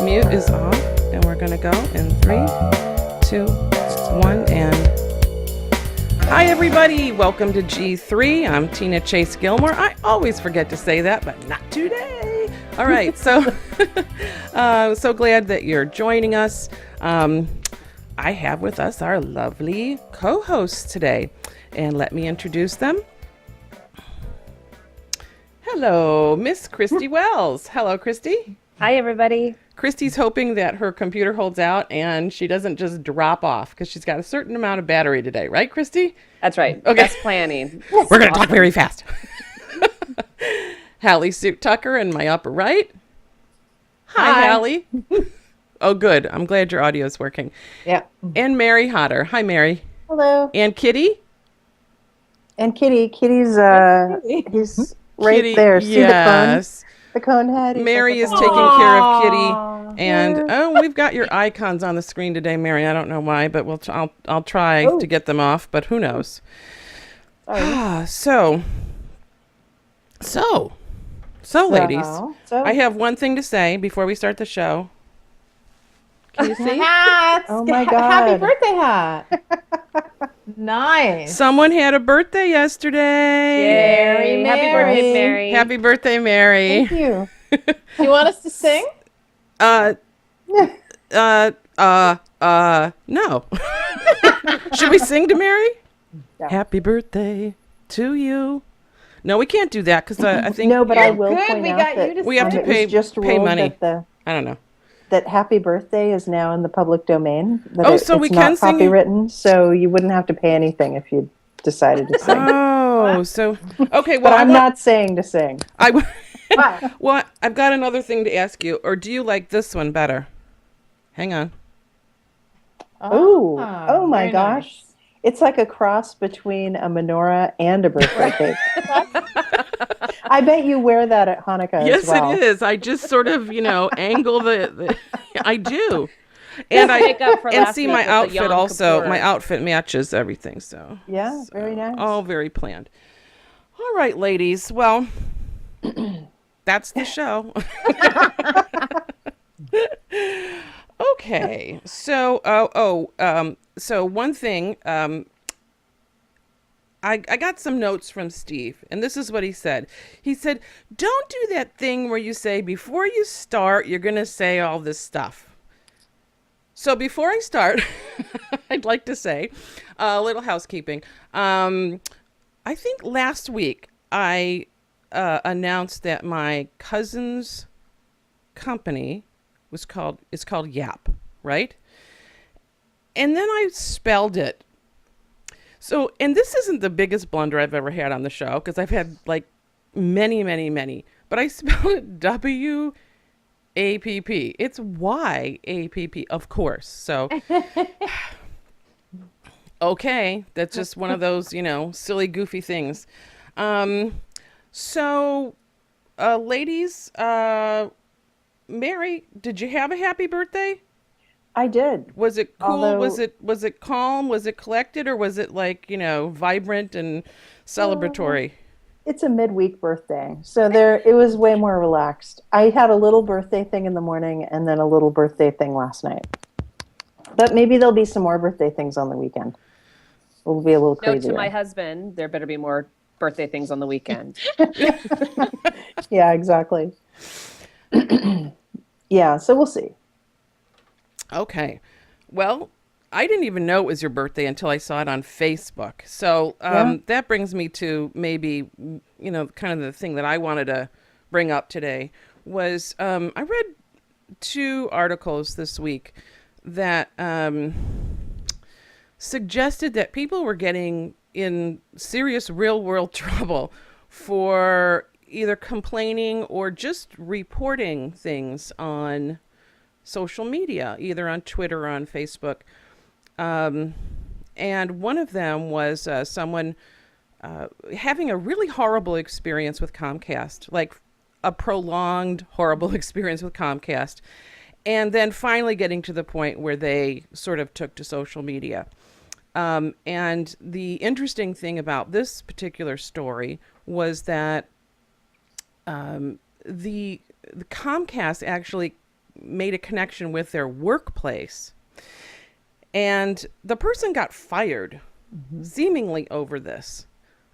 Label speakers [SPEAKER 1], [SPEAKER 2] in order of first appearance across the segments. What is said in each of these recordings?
[SPEAKER 1] Mute is off, and we're going to go in 3, 2, 1, and... Hi, everybody. Welcome to G3. I'm Tina Chase Gilmore. I always forget to say that, but not today. All right, so so glad that you're joining us. I have with us our lovely co-hosts today, and let me introduce them. Hello, Miss Christy Wells. Hello, Christy.
[SPEAKER 2] Hi, everybody.
[SPEAKER 1] Christy's hoping that her computer holds out and she doesn't just drop off because she's got a certain amount of battery today, right, Christy?
[SPEAKER 2] That's right.
[SPEAKER 1] Okay.
[SPEAKER 2] Best planning.
[SPEAKER 1] We're going to talk very fast. Hallie Suit Tucker in my upper right. Hi, Hallie. Oh, good. I'm glad your audio is working.
[SPEAKER 3] Yeah.
[SPEAKER 1] And Mary Hodder. Hi, Mary.
[SPEAKER 3] Hello.
[SPEAKER 1] And Kitty.
[SPEAKER 3] And Kitty's he's right
[SPEAKER 1] Kitty,
[SPEAKER 3] there. See
[SPEAKER 1] yes.
[SPEAKER 3] the cone head? He's
[SPEAKER 1] Mary
[SPEAKER 3] like
[SPEAKER 1] is taking care of Kitty. And we've got your icons on the screen today, Mary. I don't know why, but I'll try to get them off, but who knows? So, ladies, I have one thing to say before we start the show. Can you see?
[SPEAKER 4] Hats.
[SPEAKER 3] Oh my God.
[SPEAKER 4] Happy birthday hat. Nice.
[SPEAKER 1] Someone had a birthday yesterday.
[SPEAKER 2] Yay. Happy birthday, Mary.
[SPEAKER 1] Happy birthday, Mary.
[SPEAKER 3] Thank you.
[SPEAKER 4] Do you want us to sing?
[SPEAKER 1] No. Should we sing to Mary?
[SPEAKER 3] Yeah.
[SPEAKER 1] Happy birthday to you. No, we can't do that because I think
[SPEAKER 3] No, but I
[SPEAKER 4] You're
[SPEAKER 3] will
[SPEAKER 4] good.
[SPEAKER 3] point
[SPEAKER 4] We
[SPEAKER 3] out
[SPEAKER 4] got
[SPEAKER 3] that
[SPEAKER 4] you to
[SPEAKER 1] we have to
[SPEAKER 3] it was
[SPEAKER 1] pay
[SPEAKER 3] just
[SPEAKER 1] pay
[SPEAKER 3] ruled
[SPEAKER 1] money.
[SPEAKER 3] that
[SPEAKER 1] I don't know.
[SPEAKER 3] that Happy Birthday is now in the public domain. That
[SPEAKER 1] So we
[SPEAKER 3] it's
[SPEAKER 1] can
[SPEAKER 3] not
[SPEAKER 1] sing it?
[SPEAKER 3] copywritten, so you wouldn't have to pay anything if you decided to sing.
[SPEAKER 1] Oh, so okay. Well,
[SPEAKER 3] But I'm not saying to sing.
[SPEAKER 1] Well, I've got another thing to ask you. Or do you like this one better? Hang on.
[SPEAKER 3] Oh my
[SPEAKER 4] very
[SPEAKER 3] gosh.
[SPEAKER 4] nice.
[SPEAKER 3] It's like a cross between a menorah and a birthday cake. I bet you wear that at Hanukkah
[SPEAKER 1] Yes,
[SPEAKER 3] as well.
[SPEAKER 1] it is. I just sort of, angle the I do. And
[SPEAKER 2] Make up for
[SPEAKER 1] and
[SPEAKER 2] last
[SPEAKER 1] see
[SPEAKER 2] week
[SPEAKER 1] my
[SPEAKER 2] with the
[SPEAKER 1] outfit
[SPEAKER 2] Yom
[SPEAKER 1] also.
[SPEAKER 2] Kippur.
[SPEAKER 1] My outfit matches everything. So
[SPEAKER 3] Yeah, very nice.
[SPEAKER 1] all very planned. All right, ladies. Well, that's the show. Okay. So, so one thing, I got some notes from Steve, and this is what he said. He said, don't do that thing where you say, before you start, you're going to say all this stuff. So before I start, I'd like to say a little housekeeping. I think last week I announced that my cousin's company is called Yap, right? And then I spelled it. So, and this isn't the biggest blunder I've ever had on the show because I've had like many, but I spelled it W-A-P-P. It's Y-A-P-P, of course. So, okay, that's just one of those, silly, goofy things. So, ladies, Mary, did you have a happy birthday?
[SPEAKER 3] I did.
[SPEAKER 1] Was it cool?
[SPEAKER 3] Although-
[SPEAKER 1] was it calm? Was it collected, or was it like, vibrant and celebratory?
[SPEAKER 3] It's a midweek birthday, so it was way more relaxed. I had a little birthday thing in the morning and then a little birthday thing last night. But maybe there'll be some more birthday things on the weekend. It'll be a little
[SPEAKER 2] Note
[SPEAKER 3] crazy.
[SPEAKER 2] to my husband, there better be more birthday things on the weekend.
[SPEAKER 3] Yeah, exactly. Yeah, so we'll see.
[SPEAKER 1] Okay. Well, I didn't even know it was your birthday until I saw it on Facebook. So that brings me to maybe, kind of the thing that I wanted to bring up today was I read 2 articles this week that suggested that people were getting in serious real-world trouble for either complaining or just reporting things on social media, either on Twitter or on Facebook. And one of them was someone having a really horrible experience with Comcast, like a prolonged horrible experience with Comcast, and then finally getting to the point where they sort of took to social media. And the interesting thing about this particular story was that the Comcast actually made a connection with their workplace. And the person got fired, seemingly over this.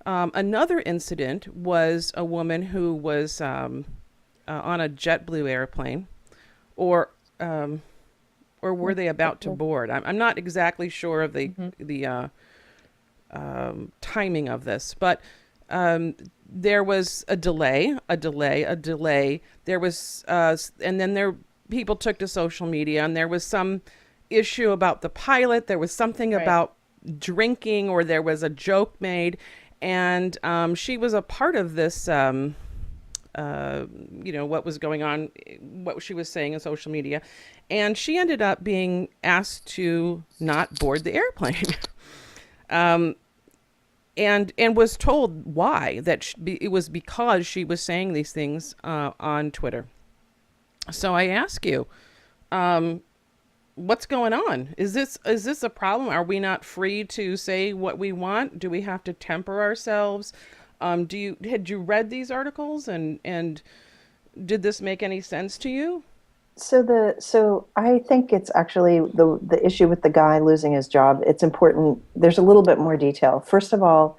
[SPEAKER 1] Another incident was a woman who was on a JetBlue airplane, or were they about to board? I'm not exactly sure of the timing of this, but there was a delay. There was, and then people took to social media, and there was some issue about the pilot. There was something about drinking, or there was a joke made, and she was a part of this. What was going on, what she was saying in social media, and she ended up being asked to not board the airplane. And was told why, that it was because she was saying these things on Twitter. So I ask you, what's going on? Is this a problem? Are we not free to say what we want? Do we have to temper ourselves? Had you read these articles, and did this make any sense to you?
[SPEAKER 3] So I think it's actually the issue with the guy losing his job. It's important. There's a little bit more detail. First of all,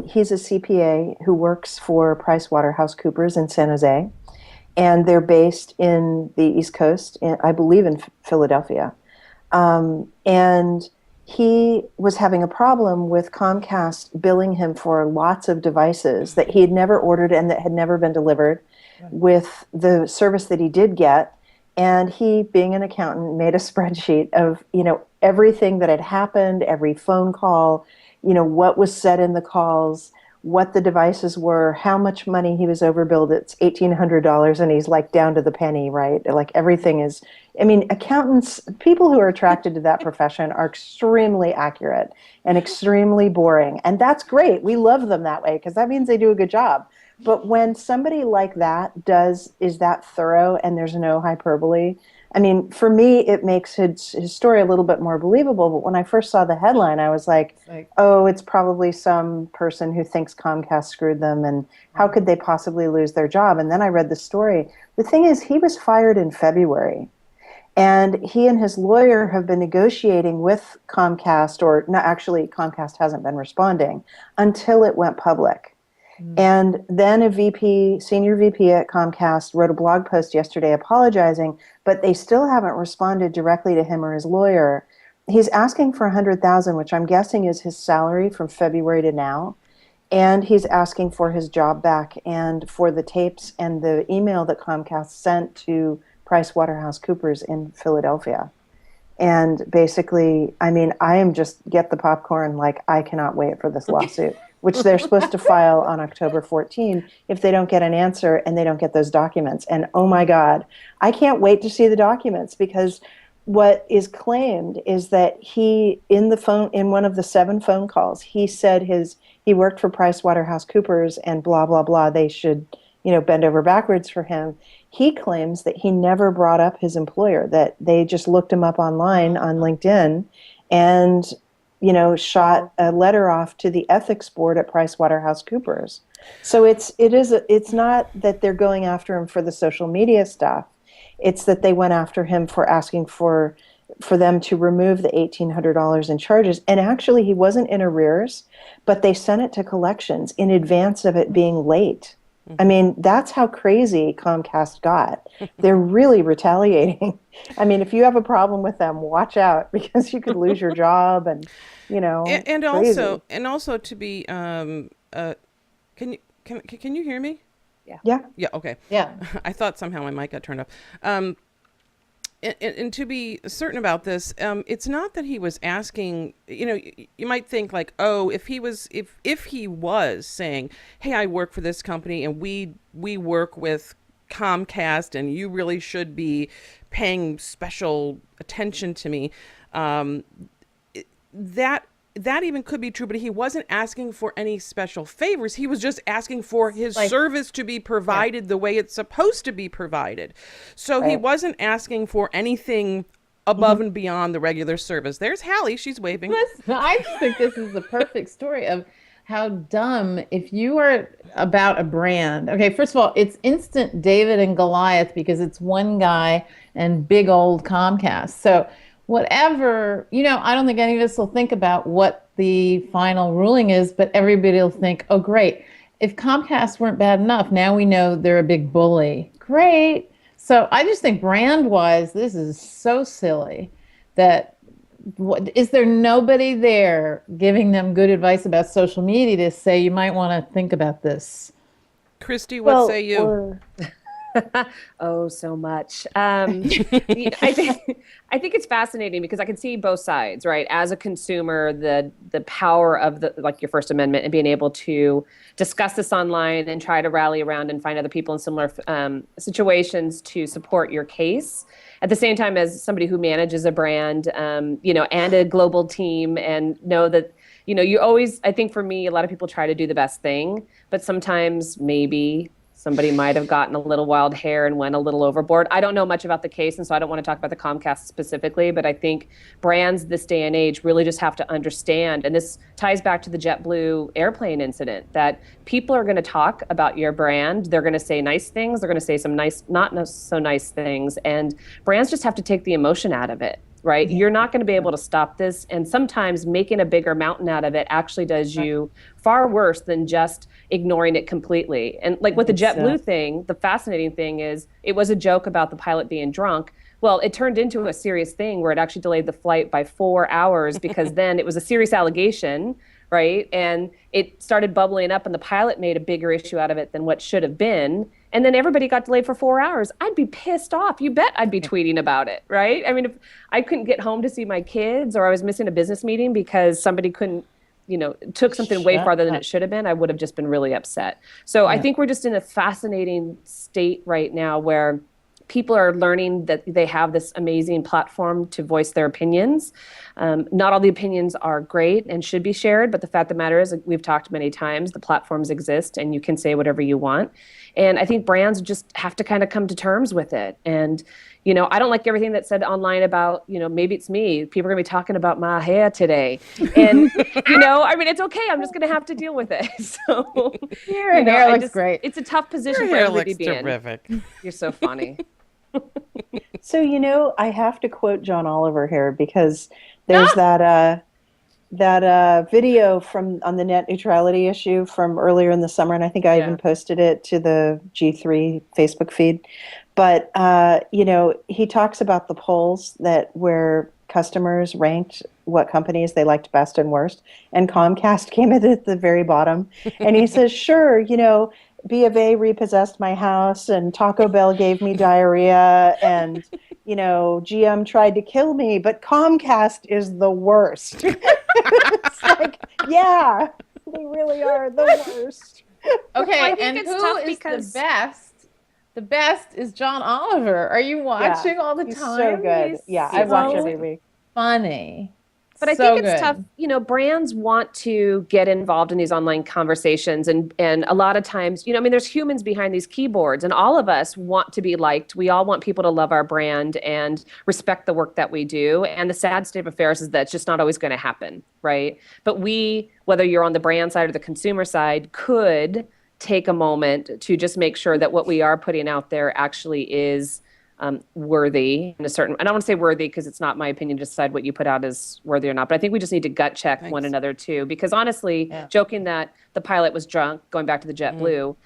[SPEAKER 3] he's a CPA who works for PricewaterhouseCoopers in San Jose, and they're based in the East Coast, I believe in Philadelphia. And he was having a problem with Comcast billing him for lots of devices that he had never ordered and that had never been delivered with the service that he did get. And he, being an accountant, made a spreadsheet of, everything that had happened, every phone call, what was said in the calls, what the devices were, how much money he was overbilled. It's $1,800, and he's like down to the penny, right? Like everything is, accountants, people who are attracted to that profession are extremely accurate and extremely boring. And that's great. We love them that way because that means they do a good job. But when somebody like that is that thorough and there's no hyperbole, for me, it makes his story a little bit more believable. But when I first saw the headline, I was like, oh, it's probably some person who thinks Comcast screwed them, and how could they possibly lose their job? And then I read the story. The thing is, he was fired in February, and he and his lawyer have been negotiating with Comcast, or no, actually, Comcast hasn't been responding until it went public. And then a senior VP at Comcast wrote a blog post yesterday apologizing, but they still haven't responded directly to him or his lawyer. He's asking for $100,000, which I'm guessing is his salary from February to now. And he's asking for his job back and for the tapes and the email that Comcast sent to PricewaterhouseCoopers in Philadelphia. And basically, I am just get the popcorn, like I cannot wait for this lawsuit, which they're supposed to file on October 14 if they don't get an answer and they don't get those documents. And oh my God, I can't wait to see the documents, because what is claimed is that he, in one of the 7 phone calls, he said he worked for PricewaterhouseCoopers and blah, blah, blah. They should, bend over backwards for him. He claims that he never brought up his employer, that they just looked him up online on LinkedIn and, shot a letter off to the ethics board at PricewaterhouseCoopers. So it's not that they're going after him for the social media stuff. It's that they went after him for asking for them to remove the $1,800 in charges. And actually, he wasn't in arrears, but they sent it to collections in advance of it being late. That's how crazy Comcast got. They're really retaliating. If you have a problem with them, watch out, because you could lose your job and
[SPEAKER 1] and
[SPEAKER 3] crazy.
[SPEAKER 1] also to be can you hear me?
[SPEAKER 3] Yeah.
[SPEAKER 1] Okay.
[SPEAKER 4] Yeah.
[SPEAKER 1] I thought somehow my mic got turned off. And to be certain about this, it's not that he was asking, you might think like, oh, if he was saying, hey, I work for this company and we work with Comcast and you really should be paying special attention to me, that even could be true, but he wasn't asking for any special favors. He was just asking for his service to be provided the way it's supposed to be provided. So he wasn't asking for anything above and beyond the regular service. There's Hallie. She's waving.
[SPEAKER 4] Listen, I just think this is the perfect story of how dumb if you are about a brand. Okay, first of all, it's instant David and Goliath because it's one guy and big old Comcast. So whatever, I don't think any of us will think about what the final ruling is, but everybody will think, oh, great. If Comcast weren't bad enough, now we know they're a big bully. Great. So I just think brand-wise, this is so silly that is there nobody there giving them good advice about social media to say you might want to think about this?
[SPEAKER 1] Christy, what say you?
[SPEAKER 2] Oh, so much. I think it's fascinating because I can see both sides, right? As a consumer, the power of like your First Amendment and being able to discuss this online and try to rally around and find other people in similar situations to support your case. At the same time, as somebody who manages a brand, and a global team, and know that, you always, I think for me, a lot of people try to do the best thing, but sometimes maybe somebody might have gotten a little wild hair and went a little overboard. I don't know much about the case, and so I don't want to talk about the Comcast specifically, but I think brands this day and age really just have to understand, and this ties back to the JetBlue airplane incident, that people are going to talk about your brand. They're going to say nice things. They're going to say some nice, not so nice things, and brands just have to take the emotion out of it. Right? You're not going to be able to stop this. And sometimes making a bigger mountain out of it actually does you far worse than just ignoring it completely. And like with the JetBlue thing, the fascinating thing is it was a joke about the pilot being drunk. Well, it turned into a serious thing where it actually delayed the flight by 4 hours because then it was a serious allegation, right? And it started bubbling up and the pilot made a bigger issue out of it than what should have been. And then everybody got delayed for 4 hours. I'd be pissed off. You bet I'd be tweeting about it, right? I mean, if I couldn't get home to see my kids or I was missing a business meeting because somebody couldn't, took something way farther than it should have been, I would have just been really upset. So I think we're just in a fascinating state right now where people are learning that they have this amazing platform to voice their opinions. Not all the opinions are great and should be shared, but the fact of the matter is, like we've talked many times, the platforms exist and you can say whatever you want. And I think brands just have to kind of come to terms with it. And, I don't like everything that's said online about, maybe it's me. People are going to be talking about my hair today. And, it's okay. I'm just going to have to deal with it. So,
[SPEAKER 4] Your hair looks great.
[SPEAKER 2] It's a tough position
[SPEAKER 1] Your
[SPEAKER 2] for
[SPEAKER 1] hair
[SPEAKER 2] everybody
[SPEAKER 1] looks
[SPEAKER 2] to be in.
[SPEAKER 1] terrific.
[SPEAKER 2] You're so funny.
[SPEAKER 3] So, I have to quote John Oliver here because there's that video on the net neutrality issue from earlier in the summer, and I think I even posted it to the G3 Facebook feed. But he talks about the polls where customers ranked what companies they liked best and worst, and Comcast came in at the very bottom. And he says, sure, B of A repossessed my house, and Taco Bell gave me diarrhea, and GM tried to kill me, but Comcast is the worst. It's like, yeah, they really are the worst.
[SPEAKER 4] Okay, and who is the best? The best is John Oliver. Are you watching all the time?
[SPEAKER 3] He's so good. I watch every week.
[SPEAKER 4] Funny.
[SPEAKER 2] But I think it's tough. Brands want to get involved in these online conversations. And a lot of times, there's humans behind these keyboards and all of us want to be liked. We all want people to love our brand and respect the work that we do. And the sad state of affairs is that it's just not always going to happen, right? But we, whether you're on the brand side or the consumer side, could take a moment to just make sure that what we are putting out there actually is worthy in a certain, I don't want to say worthy because it's not my opinion to decide what you put out is worthy or not, but I think we just need to gut check one another too, because honestly, joking that the pilot was drunk, going back to the JetBlue,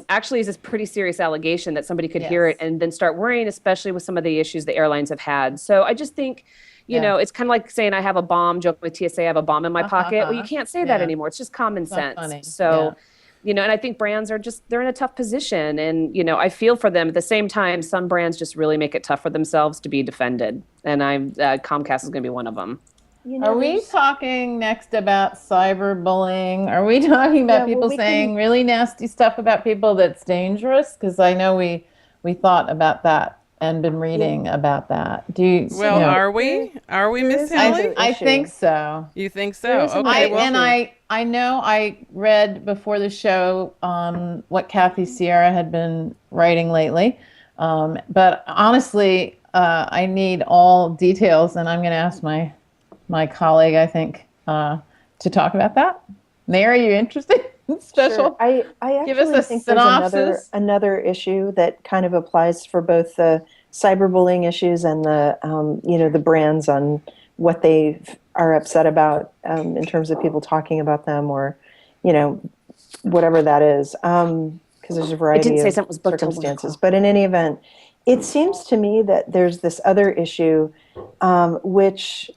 [SPEAKER 2] actually is this pretty serious allegation that somebody could hear it and then start worrying, especially with some of the issues the airlines have had. So I just think, it's kind of like saying I have a bomb, joking with TSA, I have a bomb in my pocket. Well, you can't say that anymore. It's just common sense.
[SPEAKER 4] Funny.
[SPEAKER 2] So and I think brands are they're in a tough position. And, I feel for them. At the same time, some brands just really make it tough for themselves to be defended. And Comcast is going to be one of them.
[SPEAKER 4] Are we talking next about cyberbullying? Are we talking about people saying really nasty stuff about people that's dangerous? Because I know we thought about that and been reading about that.
[SPEAKER 1] Are we? Are we, Miss Haley?
[SPEAKER 4] I think so.
[SPEAKER 1] You think so? Okay.
[SPEAKER 4] I know I read before the show what Kathy Sierra had been writing lately. But honestly, I need all details, and I'm going to ask my colleague, I think, to talk about that. Mary, you interested in special?
[SPEAKER 3] Sure. I
[SPEAKER 4] Give us
[SPEAKER 3] actually
[SPEAKER 4] a
[SPEAKER 3] think there's
[SPEAKER 4] synopsis.
[SPEAKER 3] another issue that kind of applies for both the cyberbullying issues and the the brands on what they are upset about in terms of people talking about them or you know whatever that is. Because there's a
[SPEAKER 2] It didn't
[SPEAKER 3] variety
[SPEAKER 2] say
[SPEAKER 3] of
[SPEAKER 2] something was booked till 1
[SPEAKER 3] circumstances.
[SPEAKER 2] o'clock.
[SPEAKER 3] But in any event, it seems to me that there's this other issue, which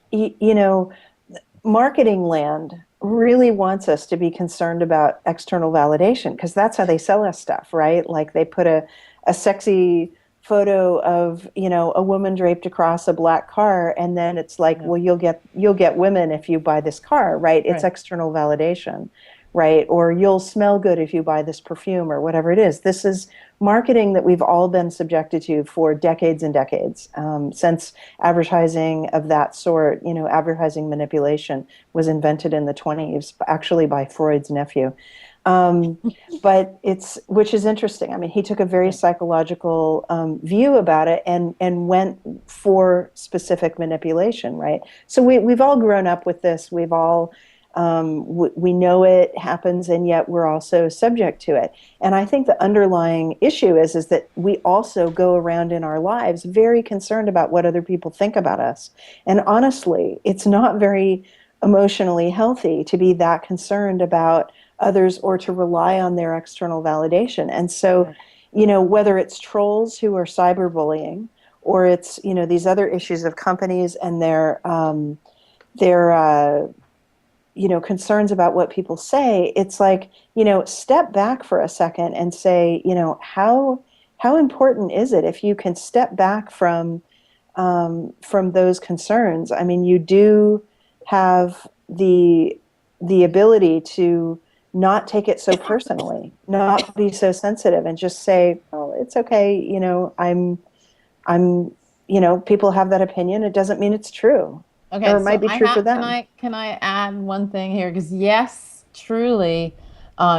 [SPEAKER 3] marketing land really wants us to be concerned about external validation because that's how they sell us stuff, right? Like they put a sexy photo of a woman draped across a black car, and then it's like,
[SPEAKER 4] Yeah.
[SPEAKER 3] well, you'll get women if you buy this car, right? It's
[SPEAKER 4] Right.
[SPEAKER 3] external validation, right? Or you'll smell good if you buy this perfume or whatever it is. This is marketing that we've all been subjected to for decades and decades, since advertising of that sort, advertising manipulation was invented in the 20s, actually by Freud's nephew. Um, but which is interesting. I mean, he took a very
[SPEAKER 4] Right.
[SPEAKER 3] psychological view about it and went for specific manipulation, right? So we've all grown up with this. We've all we know it happens, and yet we're also subject to it. And I think the underlying issue is that we also go around in our lives very concerned about what other people think about us. And honestly, it's not very emotionally healthy to be that concerned about others or to rely on their external validation. And so,
[SPEAKER 4] Right.
[SPEAKER 3] whether it's trolls who are cyberbullying or it's, these other issues of companies and their concerns about what people say, it's like, step back for a second and say, how important is it if you can step back from those concerns? I mean, you do have the ability to not take it so personally, not be so sensitive, and just say, "Oh, it's okay. I'm. People have that opinion. It doesn't mean it's true,
[SPEAKER 4] Okay,
[SPEAKER 3] or it
[SPEAKER 4] so
[SPEAKER 3] might be
[SPEAKER 4] I
[SPEAKER 3] true for
[SPEAKER 4] have
[SPEAKER 3] them."
[SPEAKER 4] can I add one thing here? Because yes, truly,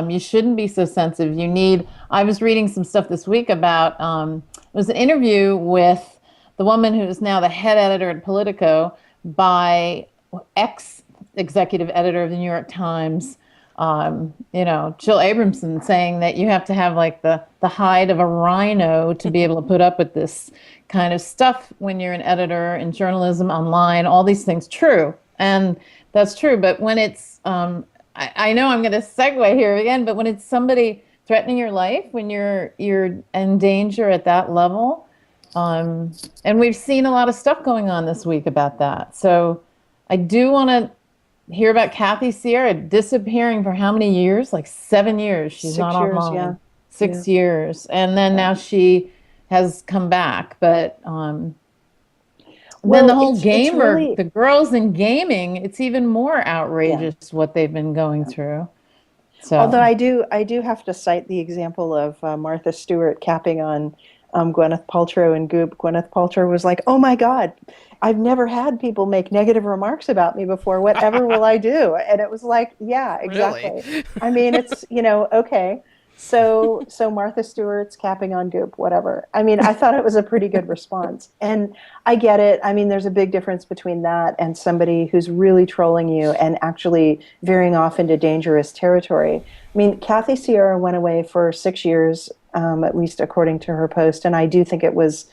[SPEAKER 4] you shouldn't be so sensitive. I was reading some stuff this week about it was an interview with the woman who is now the head editor at Politico by ex executive editor of the New York Times, Jill Abramson, saying that you have to have like the hide of a rhino to be able to put up with this kind of stuff when you're an editor in journalism online, all these things. True. And that's true. But when it's, I know I'm going to segue here again, but when it's somebody threatening your life, when you're in danger at that level, and we've seen a lot of stuff going on this week about that. So I do want to hear about Kathy Sierra disappearing for how many years? Like 7 years. She's not
[SPEAKER 3] 6 years, yeah.
[SPEAKER 4] online.
[SPEAKER 3] Yeah.
[SPEAKER 4] 6 years. And then now she has come back. But then
[SPEAKER 3] Well,
[SPEAKER 4] the whole
[SPEAKER 3] it's
[SPEAKER 4] gamer,
[SPEAKER 3] really,
[SPEAKER 4] the girls in gaming, it's even more
[SPEAKER 3] yeah.
[SPEAKER 4] outrageous what they've been going through. So,
[SPEAKER 3] Although I do have to cite the example of Martha Stewart capping on Gwyneth Paltrow and Goop. Gwyneth Paltrow was like, "Oh my God, I've never had people make negative remarks about me before. Whatever will I do?" And it was like, yeah,
[SPEAKER 1] Really?
[SPEAKER 3] exactly. I mean, it's okay. So Martha Stewart's capping on Goop, whatever. I mean, I thought it was a pretty good response, and I get it. I mean, there's a big difference between that and somebody who's really trolling you and actually veering off into dangerous territory. I mean, Kathy Sierra went away for 6 years, at least according to her post, and I do think it was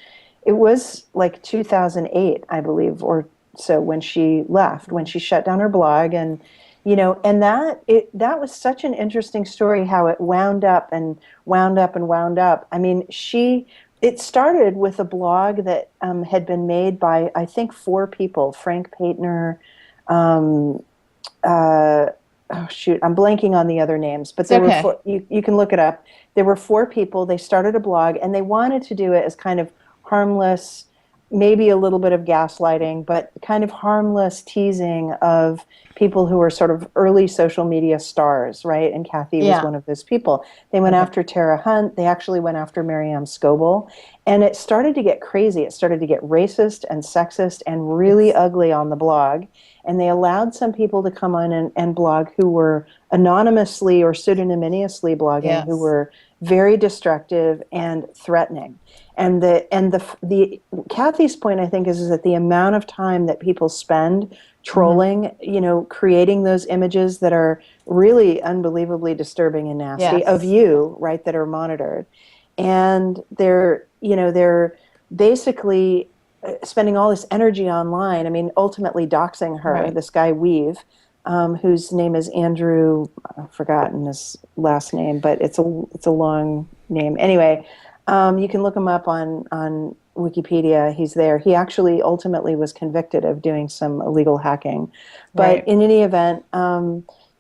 [SPEAKER 3] like 2008, I believe, or so when she left, when she shut down her blog, and and that was such an interesting story how it wound up and wound up and wound up. I mean, it started with a blog that had been made by I think four people: Frank Paitner. Um, oh shoot, I'm blanking on the other names, but
[SPEAKER 4] it's
[SPEAKER 3] there were
[SPEAKER 4] okay.
[SPEAKER 3] four. You can look it up. There were four people. They started a blog, and they wanted to do it as kind of harmless, maybe a little bit of gaslighting, but kind of harmless teasing of people who were sort of early social media stars, right? And Kathy was
[SPEAKER 4] Yeah.
[SPEAKER 3] one of those people. They went
[SPEAKER 4] Okay.
[SPEAKER 3] after Tara Hunt. They actually went after Mariam Scoble. And it started to get crazy. It started to get racist and sexist and really
[SPEAKER 4] It's,
[SPEAKER 3] ugly on the blog. And they allowed some people to come on and blog who were anonymously or pseudonymously blogging, who
[SPEAKER 4] yes.
[SPEAKER 3] were very destructive and threatening. And the Kathy's point, I think, is that the amount of time that people spend trolling, creating those images that are really unbelievably disturbing and nasty of
[SPEAKER 4] Yes.
[SPEAKER 3] you, right, that are monitored. And they're basically spending all this energy online. I mean, ultimately doxing her,
[SPEAKER 4] Right.
[SPEAKER 3] this guy Weave, whose name is Andrew. I've forgotten his last name, but it's a long name. Anyway, you can look him up on Wikipedia. He's there. He actually ultimately was convicted of doing some illegal hacking, but
[SPEAKER 4] Right.
[SPEAKER 3] in any event,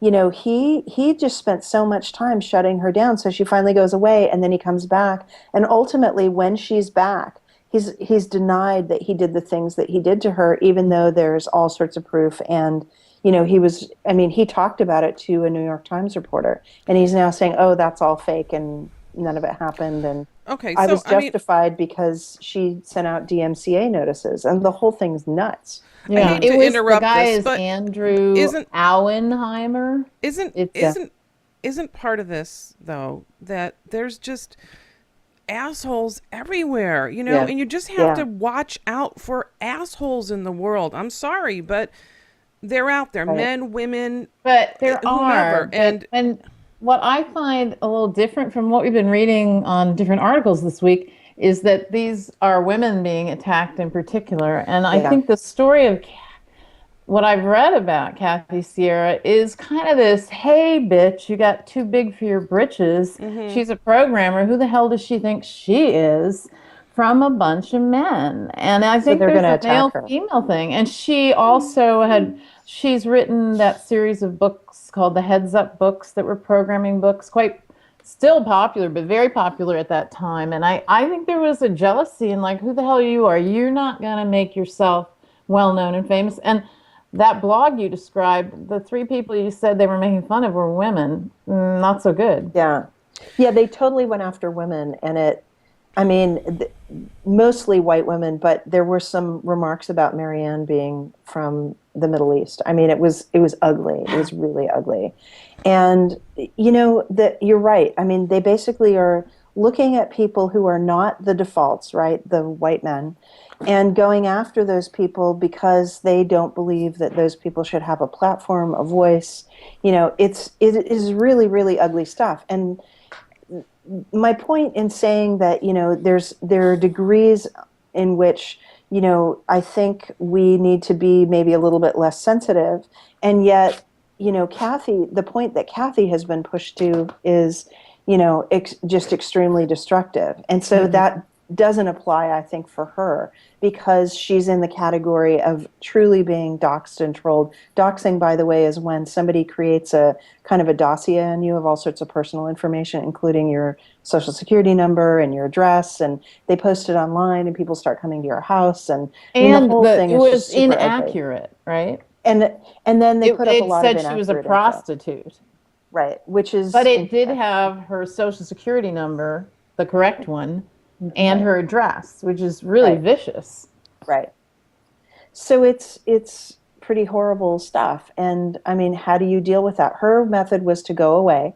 [SPEAKER 3] he just spent so much time shutting her down. So she finally goes away, and then he comes back, and ultimately, when she's back, he's denied that he did the things that he did to her, even though there's all sorts of proof. And he talked about it to a New York Times reporter, and he's now saying, oh, that's all fake and none of it happened. And
[SPEAKER 1] Okay,
[SPEAKER 3] I
[SPEAKER 1] so
[SPEAKER 3] was justified because she sent out DMCA notices, and the whole thing's nuts.
[SPEAKER 1] I
[SPEAKER 4] Yeah.
[SPEAKER 1] hate
[SPEAKER 4] It
[SPEAKER 1] to
[SPEAKER 4] was the
[SPEAKER 1] interrupt
[SPEAKER 4] guy
[SPEAKER 1] this,
[SPEAKER 4] is
[SPEAKER 1] but
[SPEAKER 4] Andrew
[SPEAKER 1] isn't
[SPEAKER 4] Auenheimer.
[SPEAKER 1] isn't
[SPEAKER 4] It's
[SPEAKER 3] Yeah.
[SPEAKER 1] isn't isn't part of this though that there's just assholes everywhere,
[SPEAKER 3] Yeah.
[SPEAKER 1] and you just have
[SPEAKER 3] Yeah.
[SPEAKER 1] to watch out for assholes in the world. I'm sorry, but they're out there,
[SPEAKER 3] Right.
[SPEAKER 1] men, women,
[SPEAKER 4] But there are,
[SPEAKER 1] whomever.
[SPEAKER 4] but and what I find a little different from what we've been reading on different articles this week is that these are women being attacked in particular. And I
[SPEAKER 3] Yeah.
[SPEAKER 4] think the story of what I've read about Kathy Sierra is kind of this, hey, bitch, you got too big for your britches. She's a programmer. Who the hell does she think she is? From a bunch of men. And I
[SPEAKER 3] So
[SPEAKER 4] think
[SPEAKER 3] they're
[SPEAKER 4] there's
[SPEAKER 3] going to
[SPEAKER 4] a
[SPEAKER 3] attack
[SPEAKER 4] male
[SPEAKER 3] her.
[SPEAKER 4] female thing. And she also she's written that series of books called the Heads Up books that were programming books, quite still popular, but very popular at that time. And I think there was a jealousy and like, who the hell are you? Are you not going to make yourself well known and famous? And that blog you described, the three people you said they were making fun of were women. Not so good.
[SPEAKER 3] Yeah. Yeah, they totally went after women, and I mean, mostly white women, but there were some remarks about Marianne being from the Middle East. I mean, it was ugly. It was really ugly. And that you're right. I mean, they basically are looking at people who are not the defaults, right? The white men, and going after those people because they don't believe that those people should have a platform, a voice. It is really, really ugly stuff. And my point in saying that there are degrees in which I think we need to be maybe a little bit less sensitive, and yet Kathy, the point that Kathy has been pushed to is just extremely destructive, and so that doesn't apply, I think, for her, because she's in the category of truly being doxxed and trolled. Doxing, by the way, is when somebody creates a kind of a dossier on you of all sorts of personal information, including your social security number and your address, and they post it online, and people start coming to your house, and I mean, the
[SPEAKER 4] And
[SPEAKER 3] whole thing
[SPEAKER 4] it
[SPEAKER 3] is just
[SPEAKER 4] was
[SPEAKER 3] super ugly.
[SPEAKER 4] inaccurate, right?
[SPEAKER 3] And then they put up a
[SPEAKER 4] It
[SPEAKER 3] lot of
[SPEAKER 4] said she was a
[SPEAKER 3] inaccurate info,
[SPEAKER 4] prostitute,
[SPEAKER 3] right? Which
[SPEAKER 4] but
[SPEAKER 3] is
[SPEAKER 4] it did
[SPEAKER 3] incorrect.
[SPEAKER 4] have her social security number, the correct one, and
[SPEAKER 3] Right,
[SPEAKER 4] her address, which is really
[SPEAKER 3] right,
[SPEAKER 4] vicious.
[SPEAKER 3] right. So it's pretty horrible stuff. And I mean, how do you deal with that? Her method was to go away.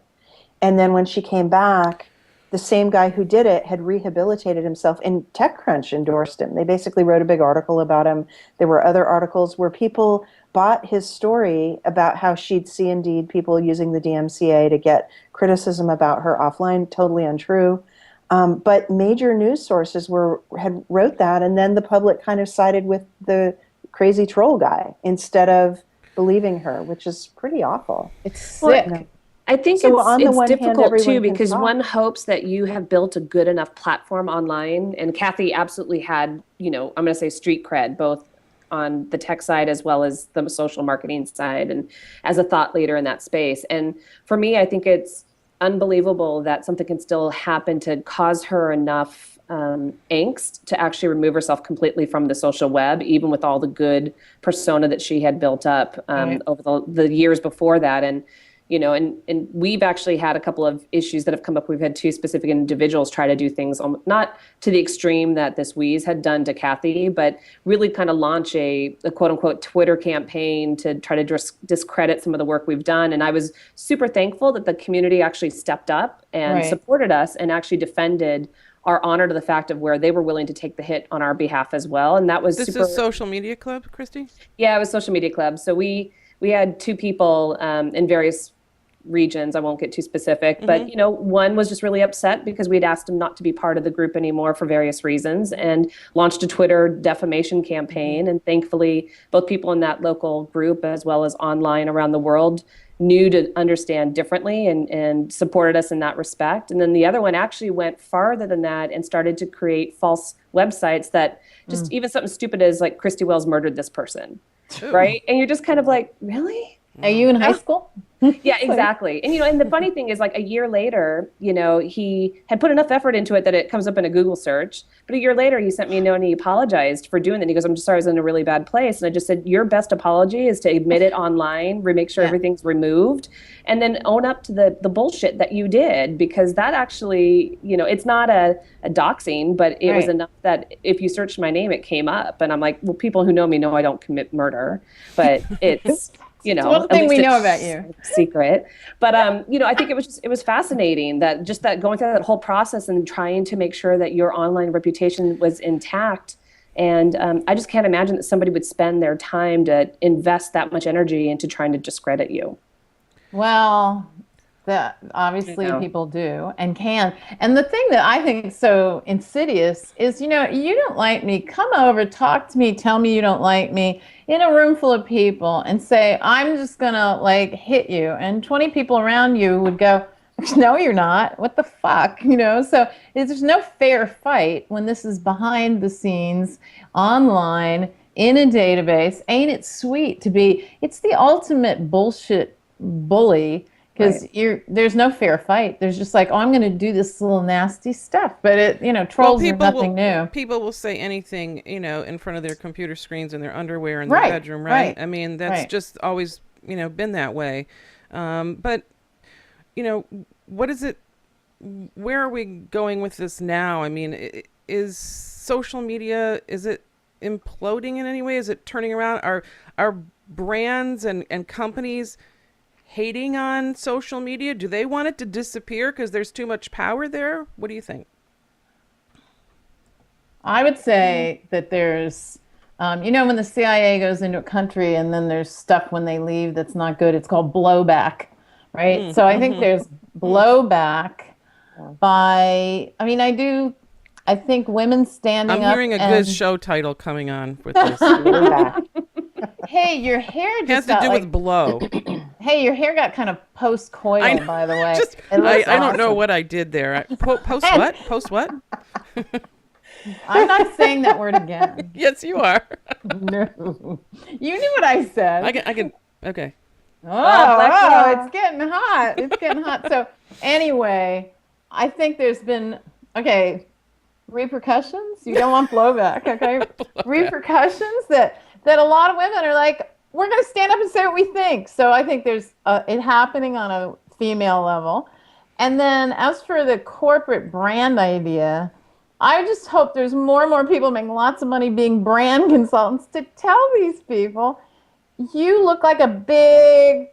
[SPEAKER 3] And then when she came back, the same guy who did it had rehabilitated himself, and TechCrunch endorsed him. They basically wrote a big article about him. There were other articles where people bought his story about how she'd see indeed people using the DMCA to get criticism about her offline, totally untrue. But major news sources had wrote that, and then the public kind of sided with the crazy troll guy instead of believing her, which is pretty awful.
[SPEAKER 4] It's
[SPEAKER 2] Well,
[SPEAKER 3] You know.
[SPEAKER 4] sick.
[SPEAKER 2] I think
[SPEAKER 3] So
[SPEAKER 2] it's
[SPEAKER 3] on the
[SPEAKER 2] it's
[SPEAKER 3] one hand,
[SPEAKER 2] difficult too
[SPEAKER 3] everyone can
[SPEAKER 2] because
[SPEAKER 3] talk.
[SPEAKER 2] one hopes that you have built a good enough platform online, and Kathy absolutely had, I'm going to say street cred, both on the tech side as well as the social marketing side, and as a thought leader in that space. And for me, I think it's unbelievable that something can still happen to cause her enough angst to actually remove herself completely from the social web, even with all the good persona that she had built up
[SPEAKER 4] Right.
[SPEAKER 2] over the years before that. And and we've actually had a couple of issues that have come up. We've had two specific individuals try to do things, not to the extreme that this Wheeze had done to Kathy, but really kind of launch a quote unquote Twitter campaign to try to discredit some of the work we've done. And I was super thankful that the community actually stepped up and
[SPEAKER 4] Right.
[SPEAKER 2] supported us and actually defended our honor to the fact of where they were willing to take the hit on our behalf as well. And that was
[SPEAKER 1] This
[SPEAKER 2] super.
[SPEAKER 1] is Social Media Club, Christy?
[SPEAKER 2] Yeah, it was Social Media Club. So we had two people in various regions. I won't get too specific, but one was just really upset because we'd asked him not to be part of the group anymore for various reasons, and launched a Twitter defamation campaign. And thankfully, both people in that local group as well as online around the world knew to understand differently and supported us in that respect. And then the other one actually went farther than that and started to create false websites that just even something stupid as like Christy Wells murdered this person.
[SPEAKER 1] Ooh.
[SPEAKER 2] Right? And you're just kind of like, really?
[SPEAKER 4] Are you in high school?
[SPEAKER 2] Yeah, exactly. And and the funny thing is, like, a year later, he had put enough effort into it that it comes up in a Google search. But a year later, he sent me a note and he apologized for doing that. And he goes, "I'm just sorry, I was in a really bad place." And I just said, your best apology is to admit it online, make sure everything's removed, and then own up to the bullshit that you did, because that actually, it's not a doxing, but it was enough that if you searched my name, it came up. And I'm like, well, people who know me know I don't commit murder, but it's
[SPEAKER 4] It's one thing we know about you.
[SPEAKER 2] Secret. But I think it was fascinating that going through that whole process and trying to make sure that your online reputation was intact. And I just can't imagine that somebody would spend their time to invest that much energy into trying to discredit you.
[SPEAKER 4] Well, that obviously people do and can. And the thing that I think is so insidious is, you don't like me, come over, talk to me, tell me you don't like me in a room full of people and say, I'm just gonna hit you. And 20 people around you would go, no, you're not. What the fuck? So there's no fair fight when this is behind the scenes, online, in a database. Ain't it sweet to be, it's the ultimate bullshit bully. Because there's no fair fight. There's just like, oh, I'm going to do this little nasty stuff. But trolls are nothing new.
[SPEAKER 1] People will say anything, in front of their computer screens in their underwear in their bedroom, right? I mean, that's just always, been that way. But, what is it? Where are we going with this now? I mean, is social media, is it imploding in any way? Is it turning around? Are brands and companies hating on social media? Do they want it to disappear because there's too much power there? What do you think?
[SPEAKER 4] I would say that there's, when the CIA goes into a country and then there's stuff when they leave that's not good, it's called blowback, right? So I think there's blowback by, I think women standing up.
[SPEAKER 1] I'm hearing a good show title coming on with this. Blowback.
[SPEAKER 4] Hey, your hair just
[SPEAKER 1] has to do with blow.
[SPEAKER 4] Hey, your hair got kind of post-coital, by the way.
[SPEAKER 1] I don't know what I did there. Post what? Post what?
[SPEAKER 4] I'm not saying that word again.
[SPEAKER 1] Yes, you are.
[SPEAKER 4] No. You knew what I said.
[SPEAKER 1] I can. Okay.
[SPEAKER 4] Oh, it's getting hot. It's getting hot. So anyway, I think there's been, repercussions. You don't want blowback, okay? Repercussions that a lot of women are like, we're going to stand up and say what we think. So I think there's it happening on a female level. And then as for the corporate brand idea, I just hope there's more and more people making lots of money being brand consultants to tell these people, you look like a big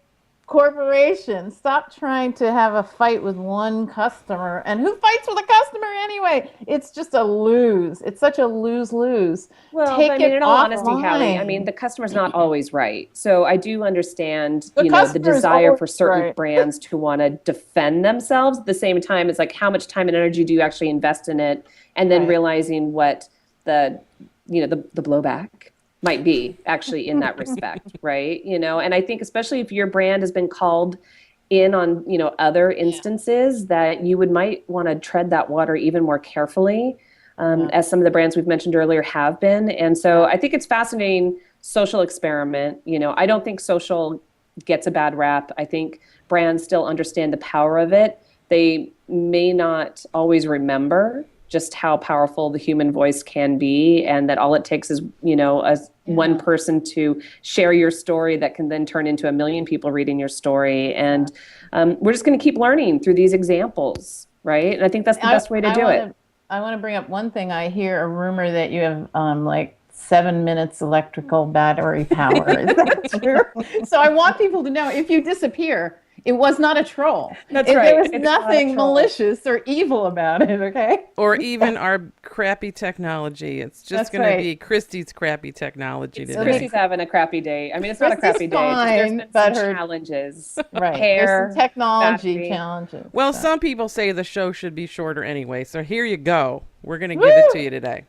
[SPEAKER 4] corporation. Stop trying to have a fight with one customer. And who fights with a customer anyway? It's just a lose. It's such a lose-lose.
[SPEAKER 2] Well, in all honesty, Hallie, the customer's not always right. So I do understand, the desire for certain brands to want to defend themselves. At the same time, it's like, how much time and energy do you actually invest in it? And then realizing what the blowback might be actually in that respect, right? And I think especially if your brand has been called in on, other instances that you might want to tread that water even more carefully, as some of the brands we've mentioned earlier have been. And so I think it's fascinating social experiment. I don't think social gets a bad rap. I think brands still understand the power of it. They may not always remember just how powerful the human voice can be, and that all it takes is, one person to share your story that can then turn into 1 million people reading your story. And we're just going to keep learning through these examples, right? And I think that's the best way to do it.
[SPEAKER 4] I want to bring up one thing. I hear a rumor that you have 7 minutes electrical battery power. Is that true? So I want people to know, if you disappear, It was not a troll.
[SPEAKER 2] That's
[SPEAKER 4] There
[SPEAKER 2] right.
[SPEAKER 4] was
[SPEAKER 2] It's not a
[SPEAKER 4] nothing
[SPEAKER 2] troll.
[SPEAKER 4] malicious or evil about it, okay?
[SPEAKER 1] Or even our crappy technology. It's just
[SPEAKER 4] That's
[SPEAKER 1] going to
[SPEAKER 4] right.
[SPEAKER 1] be Christy's crappy technology today.
[SPEAKER 2] Christy's having a crappy day. I mean, it's not a
[SPEAKER 4] Christy's
[SPEAKER 2] crappy day. It's just there's
[SPEAKER 4] fine,
[SPEAKER 2] been
[SPEAKER 4] but
[SPEAKER 2] some
[SPEAKER 4] her-
[SPEAKER 2] challenges.
[SPEAKER 4] Right.
[SPEAKER 2] Hair,
[SPEAKER 4] There's some technology
[SPEAKER 2] battery.
[SPEAKER 4] challenges.
[SPEAKER 1] Well,
[SPEAKER 4] so.
[SPEAKER 1] some people say the show should be shorter anyway. So here you go. We're going to give it to you today.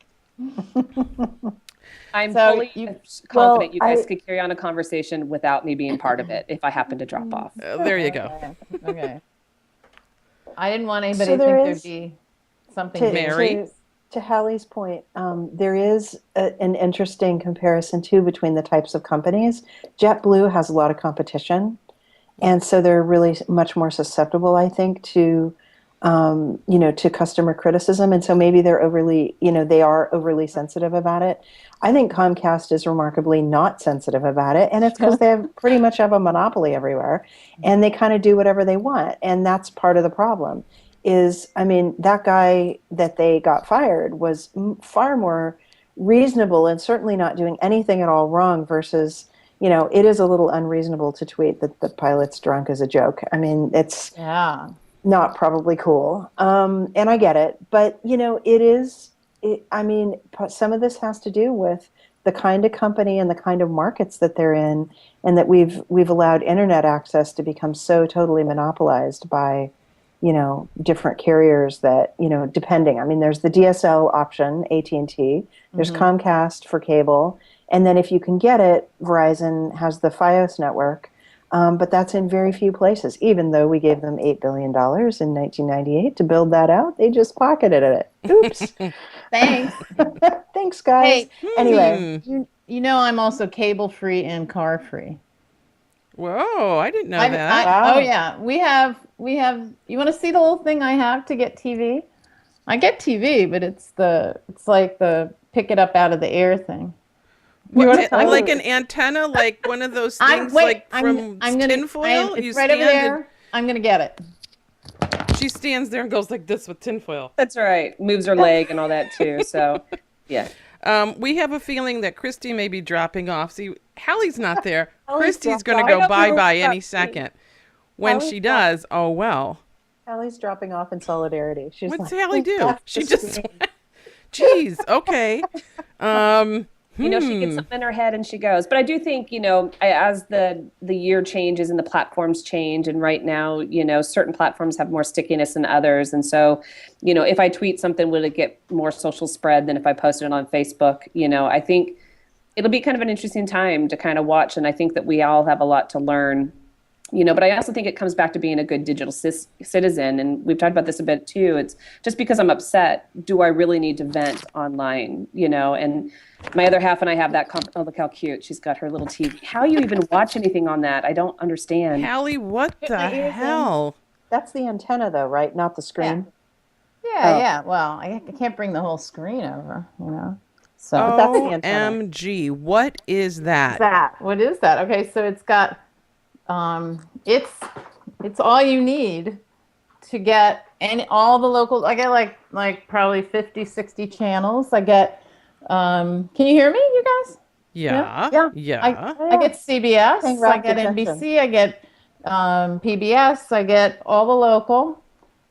[SPEAKER 2] I'm
[SPEAKER 4] So
[SPEAKER 2] fully
[SPEAKER 4] you-
[SPEAKER 2] confident you
[SPEAKER 3] Well,
[SPEAKER 2] guys
[SPEAKER 3] I-
[SPEAKER 2] could carry on a conversation without me being part of it if I happen to drop off.
[SPEAKER 1] There you go.
[SPEAKER 4] Okay. I didn't want anybody
[SPEAKER 3] So
[SPEAKER 4] to
[SPEAKER 3] there
[SPEAKER 4] think there'd
[SPEAKER 3] is-
[SPEAKER 4] be something
[SPEAKER 3] To,
[SPEAKER 1] Mary?
[SPEAKER 3] to Hallie's point, there is an interesting comparison too between the types of companies. JetBlue has a lot of competition, and so they're really much more susceptible, I think, to to customer criticism, and so maybe they're overly, they are overly sensitive about it. I think Comcast is remarkably not sensitive about it, and it's because they pretty much have a monopoly everywhere, and they kind of do whatever they want, and that's part of the problem. I mean, that guy that they got fired was far more reasonable and certainly not doing anything at all wrong versus, it is a little unreasonable to tweet that the pilot's drunk as a joke. I mean, it's
[SPEAKER 4] Yeah.
[SPEAKER 3] not probably cool. And I get it, but I mean, some of this has to do with the kind of company and the kind of markets that they're in, and that we've allowed internet access to become so totally monopolized by, different carriers that, depending. I mean, there's the DSL option, AT&T, there's Comcast for cable, and then if you can get it, Verizon has the Fios network. But that's in very few places. Even though we gave them $8 billion in 1998 to build that out, they just pocketed it. Oops.
[SPEAKER 4] Thanks.
[SPEAKER 3] Thanks, guys. Anyway,
[SPEAKER 4] You know I'm also cable free and car free.
[SPEAKER 1] Whoa, I didn't know that.
[SPEAKER 3] Wow.
[SPEAKER 4] Oh yeah, we have. You want to see the little thing I have to get TV? I get TV, but it's like the pick it up out of the air thing.
[SPEAKER 1] What,
[SPEAKER 3] wanna tell
[SPEAKER 1] like
[SPEAKER 3] me?
[SPEAKER 1] an antenna, like one of those things, from tinfoil.
[SPEAKER 4] It's right over there. I'm gonna get it.
[SPEAKER 1] She stands there and goes like this with tinfoil.
[SPEAKER 2] That's right. Moves her leg and all that too. So, yeah.
[SPEAKER 1] We have a feeling that Christy may be dropping off. See, Hallie's not there.
[SPEAKER 3] Hallie's
[SPEAKER 1] Christy's
[SPEAKER 3] dropped
[SPEAKER 1] going to
[SPEAKER 3] off.
[SPEAKER 1] go
[SPEAKER 3] I don't know
[SPEAKER 1] bye-bye
[SPEAKER 3] what's
[SPEAKER 1] any
[SPEAKER 3] happening.
[SPEAKER 1] second. When
[SPEAKER 3] Hallie's
[SPEAKER 1] she does, oh well.
[SPEAKER 3] Hallie's dropping off in solidarity. She's
[SPEAKER 1] What's
[SPEAKER 3] like,
[SPEAKER 1] Hallie do?
[SPEAKER 3] "Left
[SPEAKER 1] She
[SPEAKER 3] the
[SPEAKER 1] just,
[SPEAKER 3] screen."
[SPEAKER 1] jeez, okay.
[SPEAKER 2] She gets something in her head and she goes. But I do think, as the year changes and the platforms change, and right now, certain platforms have more stickiness than others. And so, if I tweet something, will it get more social spread than if I posted it on Facebook? I think it'll be kind of an interesting time to kind of watch. And I think that we all have a lot to learn. But I also think it comes back to being a good digital citizen. And we've talked about this a bit too. It's just because I'm upset, do I really need to vent online? And my other half and I have that, oh, look how cute. She's got her little TV. How you even watch anything on that? I don't understand.
[SPEAKER 1] Hallie, what the
[SPEAKER 4] my ears in.
[SPEAKER 1] hell?
[SPEAKER 3] That's the antenna, though, right? Not the screen.
[SPEAKER 4] Yeah,
[SPEAKER 3] Oh.
[SPEAKER 4] yeah. Well, I can't bring the whole screen over, So
[SPEAKER 1] Oh.
[SPEAKER 3] that's the antenna.
[SPEAKER 1] OMG, what is that?
[SPEAKER 4] what is that? Okay, so it's got it's all you need to get all the local. I get like probably 50, 60 channels. I get can you hear me, you guys?
[SPEAKER 1] Yeah.
[SPEAKER 4] I get CBS,
[SPEAKER 3] Saying
[SPEAKER 4] I
[SPEAKER 3] rapid
[SPEAKER 4] get
[SPEAKER 3] attention.
[SPEAKER 4] NBC, I get PBS, I get all the local,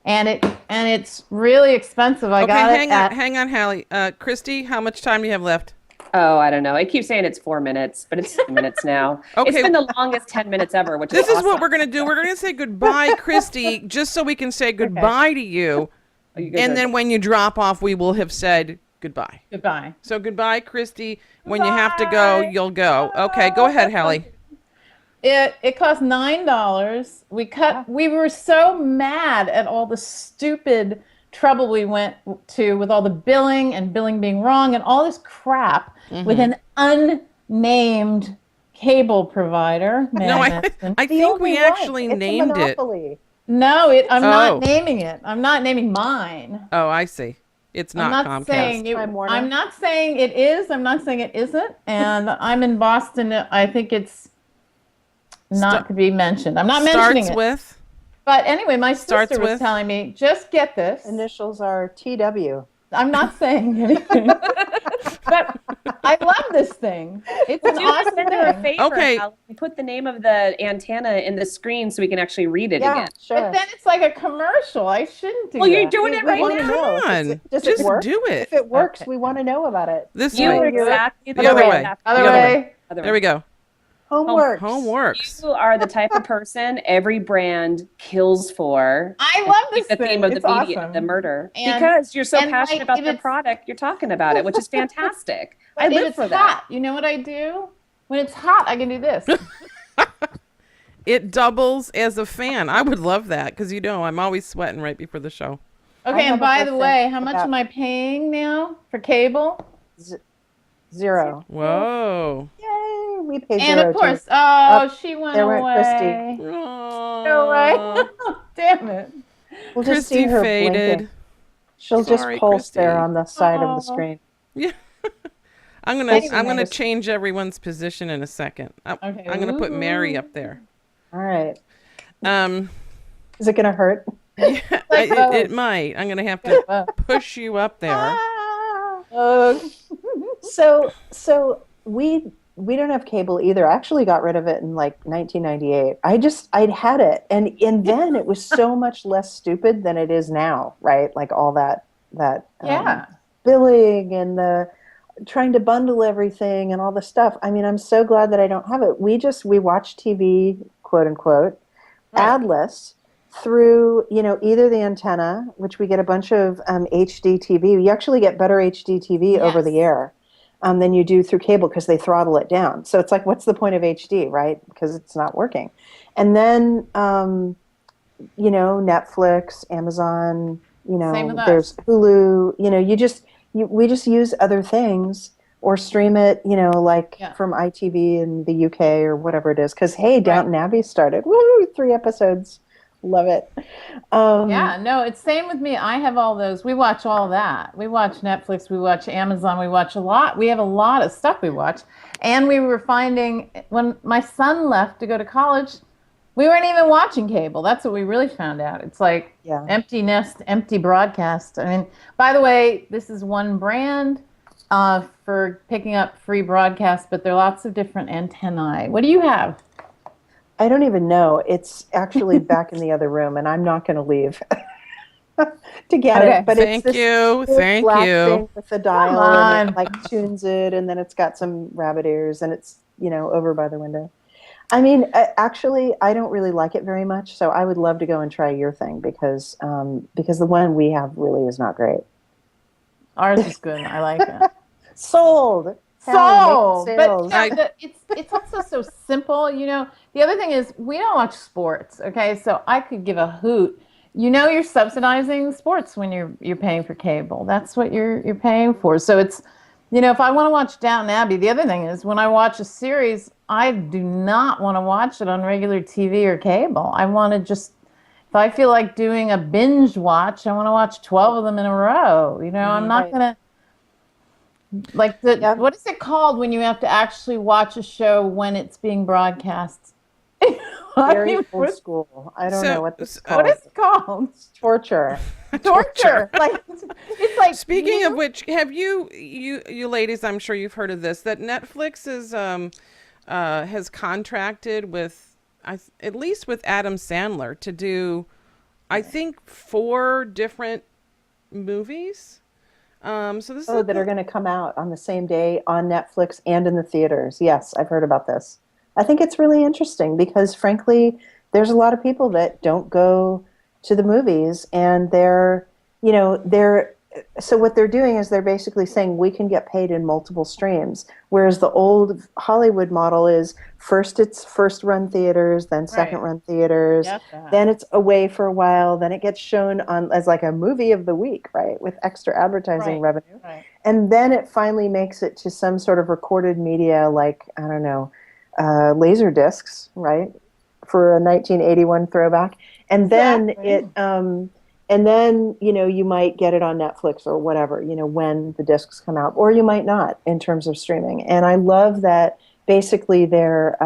[SPEAKER 4] and it's really expensive. I
[SPEAKER 1] Okay,
[SPEAKER 4] got
[SPEAKER 1] hang
[SPEAKER 4] it
[SPEAKER 1] on,
[SPEAKER 4] at
[SPEAKER 1] hang on, Hallie. Christy, how much time do you have left?
[SPEAKER 2] Oh, I don't know. It keeps saying it's 4 minutes, but it's 2 minutes now.
[SPEAKER 1] Okay.
[SPEAKER 2] It's been the longest 10 minutes ever, which
[SPEAKER 1] This
[SPEAKER 2] is
[SPEAKER 1] is what
[SPEAKER 2] awesome.
[SPEAKER 1] we're going to do. We're going to say goodbye, Christy, just so we can say goodbye to you.
[SPEAKER 2] Oh, you guys
[SPEAKER 1] And
[SPEAKER 2] are-
[SPEAKER 1] then when you drop off, we will have said goodbye.
[SPEAKER 4] goodbye.
[SPEAKER 1] So goodbye, Christy. When you have to go, you'll go. Okay, go ahead, Hallie.
[SPEAKER 4] It cost $9. We were so mad at all the stupid trouble we went to with all the billing and billing being wrong and all this crap with an unnamed cable provider. May
[SPEAKER 1] No,
[SPEAKER 4] I
[SPEAKER 1] I
[SPEAKER 4] mention.
[SPEAKER 1] I
[SPEAKER 3] The
[SPEAKER 1] think
[SPEAKER 3] only
[SPEAKER 1] we
[SPEAKER 3] one.
[SPEAKER 1] actually
[SPEAKER 3] It's a
[SPEAKER 1] named it.
[SPEAKER 3] monopoly.
[SPEAKER 4] No, I'm
[SPEAKER 1] Oh.
[SPEAKER 4] not naming it. I'm not naming mine.
[SPEAKER 1] Oh, I see. It's
[SPEAKER 4] I'm
[SPEAKER 1] not
[SPEAKER 4] not
[SPEAKER 1] Comcast.
[SPEAKER 4] saying
[SPEAKER 3] Time Warner.
[SPEAKER 4] I'm not saying it is. I'm not saying it isn't. And I'm in Boston. I think it's not to be mentioned. I'm not mentioning
[SPEAKER 1] Starts
[SPEAKER 4] it.
[SPEAKER 1] with.
[SPEAKER 4] But anyway, my
[SPEAKER 1] Starts
[SPEAKER 4] sister was
[SPEAKER 1] with?
[SPEAKER 4] telling me, just get this.
[SPEAKER 3] Initials are TW.
[SPEAKER 4] I'm not saying anything. But I love this thing. It's an
[SPEAKER 2] Do
[SPEAKER 4] awesome
[SPEAKER 2] send her a
[SPEAKER 4] thing.
[SPEAKER 2] favor,
[SPEAKER 1] Okay.
[SPEAKER 2] Hallie. put the name of the antenna in the screen so we can actually read it
[SPEAKER 3] Yeah,
[SPEAKER 2] again?
[SPEAKER 3] sure.
[SPEAKER 4] But then it's like a commercial. I shouldn't do
[SPEAKER 2] Well, you're
[SPEAKER 4] that.
[SPEAKER 2] doing it right
[SPEAKER 3] want to
[SPEAKER 2] now.
[SPEAKER 3] know.
[SPEAKER 1] Come on,
[SPEAKER 3] Does
[SPEAKER 1] just
[SPEAKER 3] it work?
[SPEAKER 1] do it.
[SPEAKER 3] If it works,
[SPEAKER 4] Okay.
[SPEAKER 3] we want to know about it.
[SPEAKER 1] This
[SPEAKER 2] You are
[SPEAKER 1] way.
[SPEAKER 2] exactly
[SPEAKER 1] The other way.
[SPEAKER 4] Other
[SPEAKER 1] The other
[SPEAKER 4] way.
[SPEAKER 1] There we go.
[SPEAKER 3] Homework.
[SPEAKER 1] Homeworks.
[SPEAKER 2] You are the type of person every brand kills for.
[SPEAKER 4] I love
[SPEAKER 2] Like
[SPEAKER 4] this
[SPEAKER 2] the theme of
[SPEAKER 4] It's
[SPEAKER 2] the media,
[SPEAKER 4] awesome.
[SPEAKER 2] the murder,
[SPEAKER 4] And-
[SPEAKER 2] because you're so
[SPEAKER 4] and,
[SPEAKER 2] passionate
[SPEAKER 4] like,
[SPEAKER 2] about
[SPEAKER 4] if
[SPEAKER 2] the
[SPEAKER 4] it's-
[SPEAKER 2] product. You're talking about it, which is fantastic. I
[SPEAKER 4] But if
[SPEAKER 2] live
[SPEAKER 4] it's
[SPEAKER 2] for
[SPEAKER 4] hot,
[SPEAKER 2] that.
[SPEAKER 4] you know what I do? When it's hot, I can do this.
[SPEAKER 1] It doubles as a fan. I would love that because I'm always sweating right before the show.
[SPEAKER 4] Okay,
[SPEAKER 3] have
[SPEAKER 4] and
[SPEAKER 3] a
[SPEAKER 4] by the
[SPEAKER 3] birthday
[SPEAKER 4] way, how much
[SPEAKER 3] about-
[SPEAKER 4] am I paying now for cable?
[SPEAKER 3] 0.
[SPEAKER 1] Whoa.
[SPEAKER 3] Yay, we paid
[SPEAKER 4] And
[SPEAKER 3] 0
[SPEAKER 4] of course,
[SPEAKER 3] too.
[SPEAKER 4] she went
[SPEAKER 3] there went
[SPEAKER 4] away.
[SPEAKER 3] Christy.
[SPEAKER 4] Go away. Damn it.
[SPEAKER 3] We'll just see
[SPEAKER 1] Christy
[SPEAKER 3] her
[SPEAKER 1] faded.
[SPEAKER 3] blinking. She'll
[SPEAKER 1] Sorry,
[SPEAKER 3] just pulse there
[SPEAKER 1] Christy.
[SPEAKER 3] on the side of the
[SPEAKER 4] Oh.
[SPEAKER 3] screen.
[SPEAKER 1] Yeah. I'm gonna
[SPEAKER 3] Anyways.
[SPEAKER 1] change everyone's position in a second.
[SPEAKER 4] Okay.
[SPEAKER 1] I'm gonna put Mary up there.
[SPEAKER 3] All right.
[SPEAKER 1] Um,
[SPEAKER 3] Is it going to hurt?
[SPEAKER 1] yeah,
[SPEAKER 4] Like
[SPEAKER 1] it might. I'm gonna have to
[SPEAKER 4] Uh,
[SPEAKER 1] push you up there.
[SPEAKER 3] So we don't have cable either. I actually got rid of it in like 1998. I'd had it, and then it was so much less stupid than it is now, right? Like all that
[SPEAKER 4] yeah.
[SPEAKER 3] billing and the trying to bundle everything and all the stuff. I mean, I'm so glad that I don't have it. We watch TV, quote unquote,
[SPEAKER 4] Right.
[SPEAKER 3] adless through, either the antenna, which we get a bunch of HD TV. You actually get better HD TV over the
[SPEAKER 4] Yes.
[SPEAKER 3] air than you do through cable because they throttle it down. So it's like, what's the point of HD, right? Because it's not working. And then, Netflix, Amazon,
[SPEAKER 4] Same with us.
[SPEAKER 3] there's Hulu, we just use other things or stream it,
[SPEAKER 4] Yeah.
[SPEAKER 3] from ITV in the UK or whatever it is. Because, hey, Downton Abbey started. Woo! 3 episodes. Love it.
[SPEAKER 4] Yeah, no, it's same with me. I have all those. We watch all that. We watch Netflix, we watch Amazon, we watch a lot. We have a lot of stuff we watch. And we were finding when my son left to go to college, we weren't even watching cable. That's what we really found out. It's like
[SPEAKER 3] Yeah.
[SPEAKER 4] empty nest, empty broadcast. I mean, by the way, this is one brand for picking up free broadcast, but there are lots of different antennae. What do you have?
[SPEAKER 3] I don't even know. It's actually back in the other room, and I'm not going to leave to get
[SPEAKER 4] Okay.
[SPEAKER 3] it. But
[SPEAKER 1] Thank
[SPEAKER 3] it's this
[SPEAKER 1] you.
[SPEAKER 3] big
[SPEAKER 1] Thank
[SPEAKER 3] black
[SPEAKER 1] you.
[SPEAKER 3] thing with the dial,
[SPEAKER 4] Come
[SPEAKER 3] and it
[SPEAKER 4] on.
[SPEAKER 3] like tunes it, and then it's got some rabbit ears, and it's over by the window. I mean, actually, I don't really like it very much, so I would love to go and try your thing because the one we have really is not great.
[SPEAKER 4] Ours is good. I like it.
[SPEAKER 3] Sold.
[SPEAKER 4] Sold.
[SPEAKER 3] Helen,
[SPEAKER 4] But
[SPEAKER 3] make sales.
[SPEAKER 4] it's also so simple. The other thing is we don't watch sports. Okay, so I could give a hoot. You're subsidizing sports when you're paying for cable. That's what you're paying for. So it's, if I want to watch Downton Abbey, the other thing is when I watch a series, I do not want to watch it on regular TV or cable. I want to just, if I feel like doing a binge watch, I want to watch 12 of them in a row. I'm not
[SPEAKER 3] Right.
[SPEAKER 4] going to. Like
[SPEAKER 3] Yeah.
[SPEAKER 4] what is it called when you have to actually watch a show when it's being broadcast?
[SPEAKER 3] Very old school. I don't know what this is called.
[SPEAKER 4] What is it called?
[SPEAKER 3] Torture.
[SPEAKER 4] Torture. Like it's like
[SPEAKER 1] Speaking of which, have you ladies? I'm sure you've heard of this. That Netflix has contracted with, at least with Adam Sandler, to do, I think, 4 different movies. So this is
[SPEAKER 3] that are going to come out on the same day on Netflix and in the theaters. Yes, I've heard about this. I think it's really interesting because, frankly, there's a lot of people that don't go to the movies, and so what they're doing is they're basically saying we can get paid in multiple streams, whereas the old Hollywood model is it's first run theaters, then second
[SPEAKER 4] Right.
[SPEAKER 3] run theaters,
[SPEAKER 4] Get that.
[SPEAKER 3] then it's away for a while, then it gets shown on as like a movie of the week, right, with extra advertising
[SPEAKER 4] Right.
[SPEAKER 3] revenue.
[SPEAKER 4] Right.
[SPEAKER 3] And then it finally makes it to some sort of recorded media, like, I don't know, laser discs, right, for a 1981 throwback. And then
[SPEAKER 4] Exactly.
[SPEAKER 3] and then you might get it on Netflix or whatever, when the discs come out, or you might not in terms of streaming. And I love that basically they're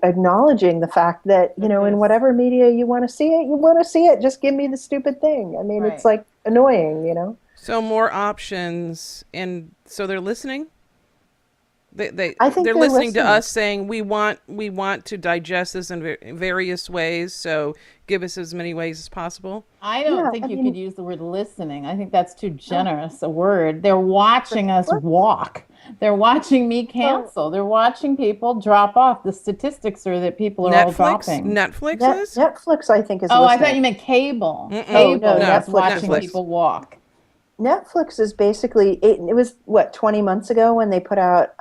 [SPEAKER 3] acknowledging the fact that in whatever media you want to see it. Just give me the stupid thing. I mean, it's
[SPEAKER 4] Right.
[SPEAKER 3] like annoying.
[SPEAKER 1] so more options, and so they're listening.
[SPEAKER 3] I think
[SPEAKER 1] they're
[SPEAKER 3] they're
[SPEAKER 1] listening to
[SPEAKER 3] listening.
[SPEAKER 1] us saying we want to digest this in various ways. So give us as many ways as possible.
[SPEAKER 4] I don't
[SPEAKER 3] Yeah,
[SPEAKER 4] think
[SPEAKER 3] I
[SPEAKER 4] you could
[SPEAKER 3] mean,
[SPEAKER 4] use the word listening. I think that's too
[SPEAKER 3] no,
[SPEAKER 4] generous a word. They're watching us
[SPEAKER 3] Netflix.
[SPEAKER 4] walk. They're watching me
[SPEAKER 3] Well,
[SPEAKER 4] cancel. They're watching people drop off. The statistics are that people are all
[SPEAKER 1] Netflix,
[SPEAKER 4] dropping.
[SPEAKER 1] Netflix is.
[SPEAKER 3] Netflix, I think, is
[SPEAKER 4] Oh, I thought
[SPEAKER 3] listening.
[SPEAKER 4] you meant cable.
[SPEAKER 3] Oh no,
[SPEAKER 4] Cable
[SPEAKER 1] No,
[SPEAKER 4] is
[SPEAKER 3] Netflix is
[SPEAKER 4] watching
[SPEAKER 1] Netflix.
[SPEAKER 3] listening.
[SPEAKER 4] people walk.
[SPEAKER 3] Netflix is basically it was what 20 months ago when they put out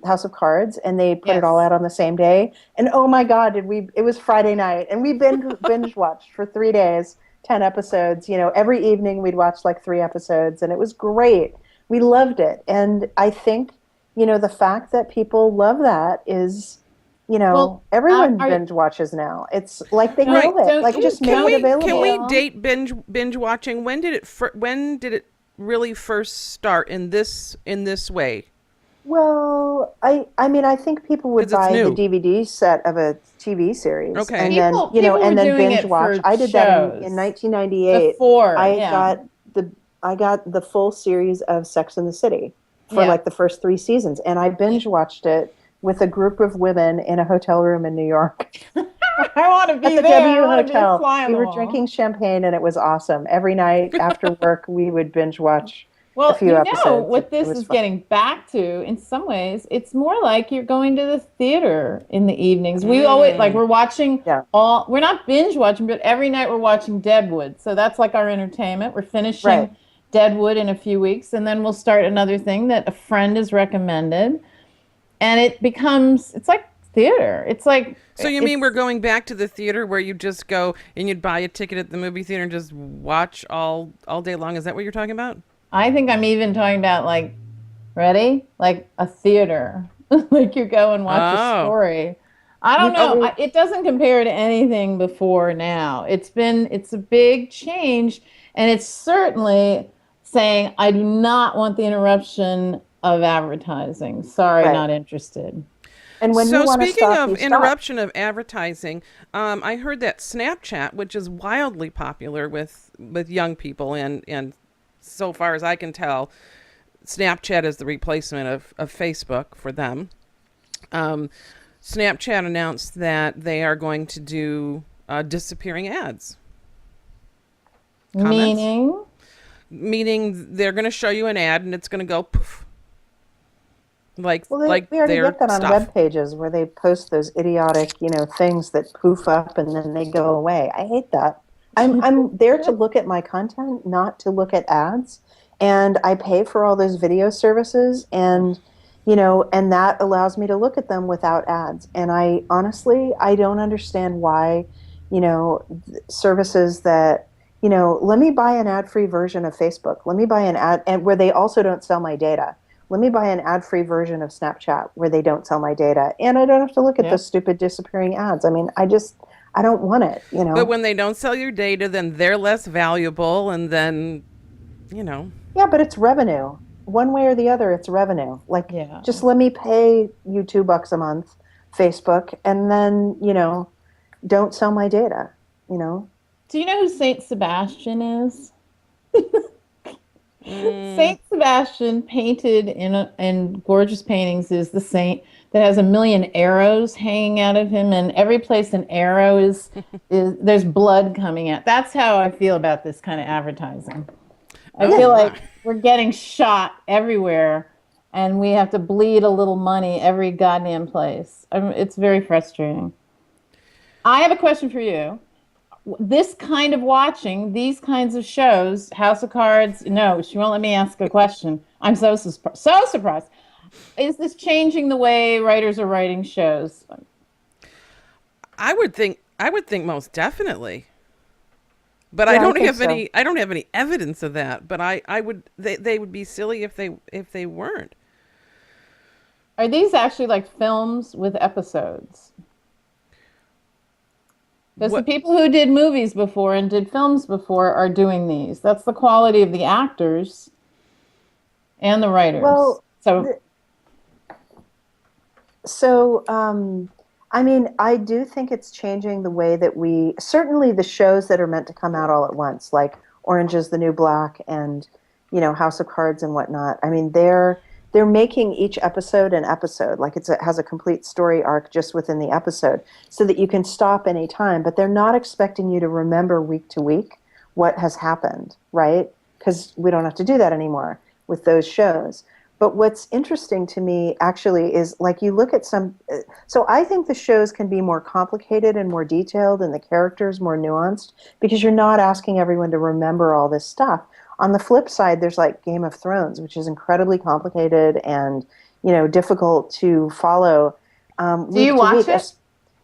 [SPEAKER 3] House of Cards and they put it all
[SPEAKER 4] Yes.
[SPEAKER 3] out on the same day. And oh my God, did we? It was Friday night and we binge watched for 3 days, 10 episodes. You know, every evening we'd watch like 3 episodes, and it was great. We loved it, and I think the fact that people love that is.
[SPEAKER 4] Well,
[SPEAKER 3] Everyone
[SPEAKER 4] are
[SPEAKER 3] binge watches now. It's like they
[SPEAKER 4] don't
[SPEAKER 1] Right.
[SPEAKER 3] know it.
[SPEAKER 4] don't
[SPEAKER 3] Like
[SPEAKER 4] you
[SPEAKER 3] just make
[SPEAKER 1] Can
[SPEAKER 3] it
[SPEAKER 4] don't you
[SPEAKER 1] we can we
[SPEAKER 3] available.
[SPEAKER 4] feel?
[SPEAKER 1] date binge watching? When did it really first start in this way?
[SPEAKER 3] Well, I mean, I think people would
[SPEAKER 1] Because it's
[SPEAKER 3] buy the
[SPEAKER 1] new.
[SPEAKER 3] DVD set of a TV series
[SPEAKER 1] Okay.
[SPEAKER 3] and then,
[SPEAKER 4] People were
[SPEAKER 3] and then
[SPEAKER 4] doing
[SPEAKER 3] binge
[SPEAKER 4] it
[SPEAKER 3] watch.
[SPEAKER 4] for
[SPEAKER 3] I did that in
[SPEAKER 4] shows
[SPEAKER 3] 1998.
[SPEAKER 4] before.
[SPEAKER 3] I
[SPEAKER 4] Yeah.
[SPEAKER 3] got the I got the full series of Sex and the City for
[SPEAKER 4] Yeah.
[SPEAKER 3] like the first 3 seasons, and I
[SPEAKER 4] Yeah.
[SPEAKER 3] binge watched it with a group of women in a hotel room in New York
[SPEAKER 4] I want to
[SPEAKER 3] at
[SPEAKER 4] be
[SPEAKER 3] the
[SPEAKER 4] there.
[SPEAKER 3] W
[SPEAKER 4] I want to be a
[SPEAKER 3] Hotel.
[SPEAKER 4] fly on
[SPEAKER 3] We
[SPEAKER 4] the
[SPEAKER 3] were
[SPEAKER 4] wall.
[SPEAKER 3] drinking champagne, and it was awesome. Every night after work, we would binge watch a
[SPEAKER 4] Well,
[SPEAKER 3] few
[SPEAKER 4] you know
[SPEAKER 3] episodes.
[SPEAKER 4] what
[SPEAKER 3] It
[SPEAKER 4] this
[SPEAKER 3] was
[SPEAKER 4] is
[SPEAKER 3] fun.
[SPEAKER 4] getting back to, in some ways, it's more like you're going to the theater in the evenings. We always like
[SPEAKER 1] Mm.
[SPEAKER 4] we're watching
[SPEAKER 3] Yeah,
[SPEAKER 4] we're not binge watching, but every night we're watching Deadwood. So that's like our entertainment. We're
[SPEAKER 3] right.
[SPEAKER 4] finishing Deadwood in a few weeks, and then we'll start another thing that a friend has recommended. And it's like theater. It's like
[SPEAKER 1] So you mean we're going back to the theater where you just go and you'd buy a ticket at the movie theater and just watch all day long? Is that what you're talking about?
[SPEAKER 4] I think I'm even talking about like, ready? Like a theater. Like you go and watch a
[SPEAKER 1] Oh.
[SPEAKER 4] story. I don't
[SPEAKER 3] You
[SPEAKER 4] know.
[SPEAKER 1] Oh,
[SPEAKER 3] play.
[SPEAKER 4] It doesn't compare to anything before now. It's a big change. And it's certainly saying, I do not want the interruption of advertising. Sorry,
[SPEAKER 3] Right.
[SPEAKER 4] not interested.
[SPEAKER 3] And when you
[SPEAKER 1] so
[SPEAKER 3] want to
[SPEAKER 1] speaking
[SPEAKER 3] stop,
[SPEAKER 1] of
[SPEAKER 3] you stop.
[SPEAKER 1] interruption of advertising, I heard that Snapchat, which is wildly popular with young people, and so far as I can tell, Snapchat is the replacement of Facebook for them. Um, Snapchat announced that they are going to do disappearing ads. Comments?
[SPEAKER 4] Meaning,
[SPEAKER 1] Meaning they're going to show you an ad and it's going to go poof, like
[SPEAKER 3] Well,
[SPEAKER 1] like
[SPEAKER 3] we already
[SPEAKER 1] their
[SPEAKER 3] get that on
[SPEAKER 1] stuff.
[SPEAKER 3] web pages where they post those idiotic, things that poof up and then they go away. I hate that. I'm there to look at my content, not to look at ads. And I pay for all those video services and that allows me to look at them without ads. And I honestly, I don't understand why, services that, let me buy an ad-free version of Facebook. Let me buy an ad and where they also don't sell my data. Let me buy an ad-free version of Snapchat where they don't sell my data, and I don't have to look at
[SPEAKER 4] yeah.
[SPEAKER 3] those stupid disappearing ads. I mean, I don't want it.
[SPEAKER 1] But when they don't sell your data, then they're less valuable, and then, you know.
[SPEAKER 3] Yeah, but it's revenue. One way or the other, it's revenue. Like,
[SPEAKER 4] Yeah.
[SPEAKER 3] just let me pay you $2 a month, Facebook, and then, don't sell my data.
[SPEAKER 4] Do you know who Saint Sebastian is?
[SPEAKER 1] Mm,
[SPEAKER 4] Saint Sebastian, painted in gorgeous paintings, is the saint that has a million arrows hanging out of him, and every place an arrow is there's blood coming out. That's how I feel about this kind of advertising. I
[SPEAKER 1] oh
[SPEAKER 4] feel like
[SPEAKER 1] my.
[SPEAKER 4] we're getting shot everywhere, and we have to bleed a little money every goddamn place. It's very frustrating. I have a question for you. This kind of watching, these kinds of shows, House of Cards, no, she won't let me ask a question. I'm so surprised. Is this changing the way writers are writing shows?
[SPEAKER 1] I would think most definitely. But
[SPEAKER 3] Yeah, I think so.
[SPEAKER 1] I don't have any evidence of that, but I would they would be silly if they weren't.
[SPEAKER 4] Are these actually like films with episodes? Because the
[SPEAKER 1] What
[SPEAKER 4] people who did movies before and did films before are doing these. That's the quality of the actors and the writers.
[SPEAKER 3] Well,
[SPEAKER 4] So,
[SPEAKER 3] the, so I mean, I do think it's changing the way that certainly the shows that are meant to come out all at once, like Orange is the New Black and, House of Cards and whatnot. I mean, they're making each episode an episode, like it has a complete story arc just within the episode, so that you can stop any time. But they're not expecting you to remember week to week what has happened, right? Because we don't have to do that anymore with those shows. But what's interesting to me actually is like you look at some, so I think the shows can be more complicated and more detailed and the characters more nuanced because you're not asking everyone to remember all this stuff. On the flip side, there's like Game of Thrones, which is incredibly complicated and, difficult to follow.
[SPEAKER 4] Do you watch it?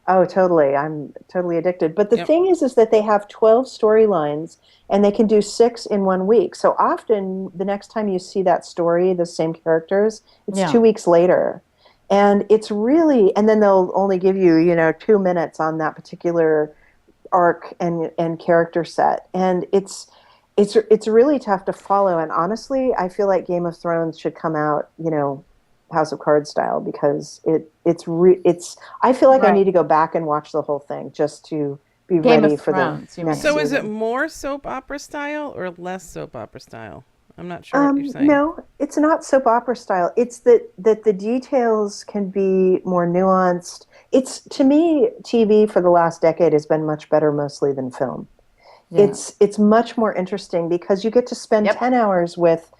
[SPEAKER 3] Oh, totally. I'm totally addicted. But the
[SPEAKER 1] Yep.
[SPEAKER 3] thing is that they have 12 storylines and they can do 6 in 1 week. So often the next time you see that story, the same characters, it's
[SPEAKER 4] Yeah.
[SPEAKER 3] 2 weeks later. And it's really, and then they'll only give you, 2 minutes on that particular arc and character set. And it's really tough to follow. And honestly, I feel like Game of Thrones should come out, House of Cards style because it's I feel like I
[SPEAKER 4] Right.
[SPEAKER 3] need to go back and watch the whole thing just to be
[SPEAKER 4] Game
[SPEAKER 3] ready
[SPEAKER 4] of
[SPEAKER 3] for
[SPEAKER 4] Thrones,
[SPEAKER 3] the
[SPEAKER 4] you
[SPEAKER 3] next
[SPEAKER 4] mean.
[SPEAKER 1] So is it
[SPEAKER 3] season.
[SPEAKER 1] more soap opera style or less soap opera style? I'm not sure what you're saying.
[SPEAKER 3] No, it's not soap opera style. It's that the details can be more nuanced. It's to me, TV for the last decade has been much better mostly than film.
[SPEAKER 4] Yeah.
[SPEAKER 3] It's much more interesting because you get to spend
[SPEAKER 4] Yep.
[SPEAKER 3] 10 hours with,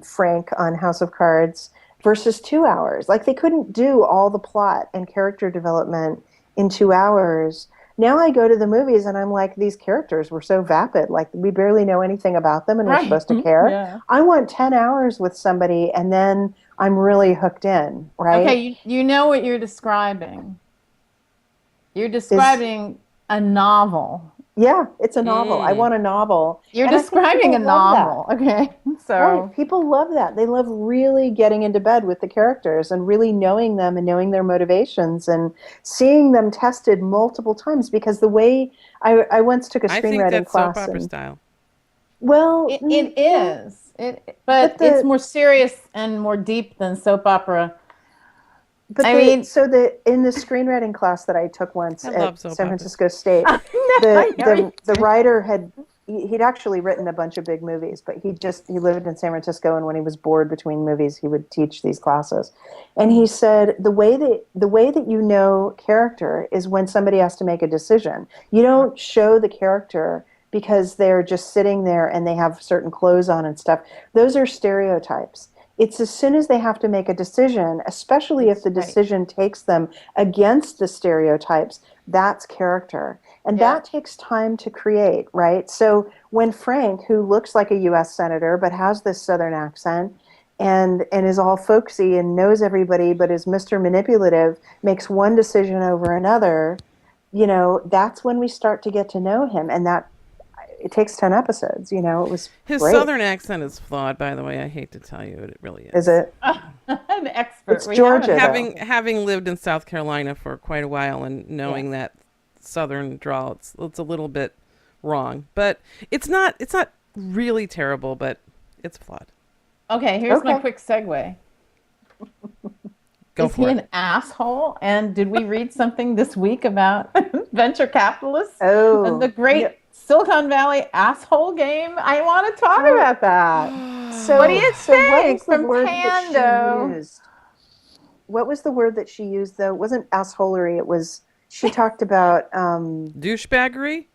[SPEAKER 3] Frank on House of Cards versus 2 hours. Like they couldn't do all the plot and character development in 2 hours. Now I go to the movies and I'm like, these characters were so vapid. Like we barely know anything about them and we're
[SPEAKER 4] Right.
[SPEAKER 3] supposed to care.
[SPEAKER 4] Yeah.
[SPEAKER 3] I want 10 hours with somebody and then I'm really hooked in, right?
[SPEAKER 4] Okay, you know what you're describing. You're describing a novel.
[SPEAKER 3] Yeah, it's a novel. I
[SPEAKER 1] Mm.
[SPEAKER 3] want a novel.
[SPEAKER 4] You're
[SPEAKER 3] And I think
[SPEAKER 4] describing a
[SPEAKER 3] people love that.
[SPEAKER 4] novel. Okay. So
[SPEAKER 3] Right. People love that. They love really getting into bed with the characters and really knowing them and knowing their motivations and seeing them tested multiple times. Because the way I once took a
[SPEAKER 1] I think
[SPEAKER 3] screenwriting
[SPEAKER 1] that's soap
[SPEAKER 3] class,
[SPEAKER 1] opera
[SPEAKER 3] and
[SPEAKER 1] style.
[SPEAKER 3] well,
[SPEAKER 4] it
[SPEAKER 3] yeah,
[SPEAKER 4] is. But
[SPEAKER 3] but
[SPEAKER 4] it's more serious and more deep than soap opera.
[SPEAKER 3] but
[SPEAKER 4] I mean,
[SPEAKER 3] in the screenwriting class that I took once
[SPEAKER 1] I
[SPEAKER 3] at
[SPEAKER 1] love soap
[SPEAKER 3] San
[SPEAKER 1] operas.
[SPEAKER 3] Francisco State,
[SPEAKER 4] I know you
[SPEAKER 3] the
[SPEAKER 4] do.
[SPEAKER 3] writer he'd actually written a bunch of big movies, but he lived in San Francisco, and when he was bored between movies, he would teach these classes. And he said the way that you know character is when somebody has to make a decision. You don't show the character because they're just sitting there and they have certain clothes on and stuff. Those are stereotypes. It's as soon as they have to make a decision, especially if the
[SPEAKER 4] Right.
[SPEAKER 3] decision takes them against the stereotypes, that's character. And
[SPEAKER 4] Yeah.
[SPEAKER 3] that takes time to create, right? So when Frank, who looks like a US senator but has this southern accent and is all folksy and knows everybody but is Mr. Manipulative, makes one decision over another, that's when we start to get to know him. And that it takes 10 episodes, it was
[SPEAKER 1] His
[SPEAKER 3] great.
[SPEAKER 1] southern accent is flawed, by the way. I hate to tell you, but it really is.
[SPEAKER 3] Is it?
[SPEAKER 4] An expert.
[SPEAKER 3] It's
[SPEAKER 4] We
[SPEAKER 3] Georgia,
[SPEAKER 4] have
[SPEAKER 1] Having lived in South Carolina for quite a while and knowing that southern drawl, it's a little bit wrong, but it's not really terrible, but it's flawed.
[SPEAKER 4] Okay, here's my
[SPEAKER 3] Okay.
[SPEAKER 4] quick segue.
[SPEAKER 1] Go
[SPEAKER 4] Is
[SPEAKER 1] for
[SPEAKER 4] he
[SPEAKER 1] it.
[SPEAKER 4] an asshole? And did we read something this week about venture capitalists
[SPEAKER 3] Oh,
[SPEAKER 4] and the great
[SPEAKER 3] yeah.
[SPEAKER 4] Silicon Valley asshole game? I want to talk about that.
[SPEAKER 3] So,
[SPEAKER 4] What do you
[SPEAKER 3] so what
[SPEAKER 4] think
[SPEAKER 3] was the
[SPEAKER 4] from
[SPEAKER 3] word that
[SPEAKER 4] Pando?
[SPEAKER 3] she used? What was the word that she used, though? It wasn't assholery. It was, she talked about,
[SPEAKER 1] Douchebaggery?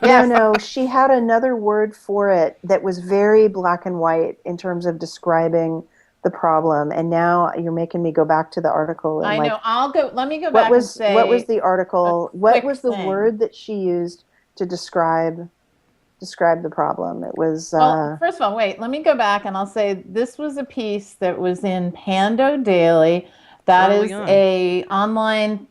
[SPEAKER 4] Yes.
[SPEAKER 3] no, she had another word for it that was very black and white in terms of describing the problem. And now you're making me go back to the article. And
[SPEAKER 4] I
[SPEAKER 3] like,
[SPEAKER 4] know. Let me go back and say
[SPEAKER 3] what was the article? What
[SPEAKER 4] quick
[SPEAKER 3] was the
[SPEAKER 4] thing.
[SPEAKER 3] word that she used to describe the problem? It was,
[SPEAKER 4] Well, first of all, wait, let me go back and I'll say this was a piece that was in Pando Daily. That
[SPEAKER 1] Early
[SPEAKER 4] is
[SPEAKER 1] on.
[SPEAKER 4] a online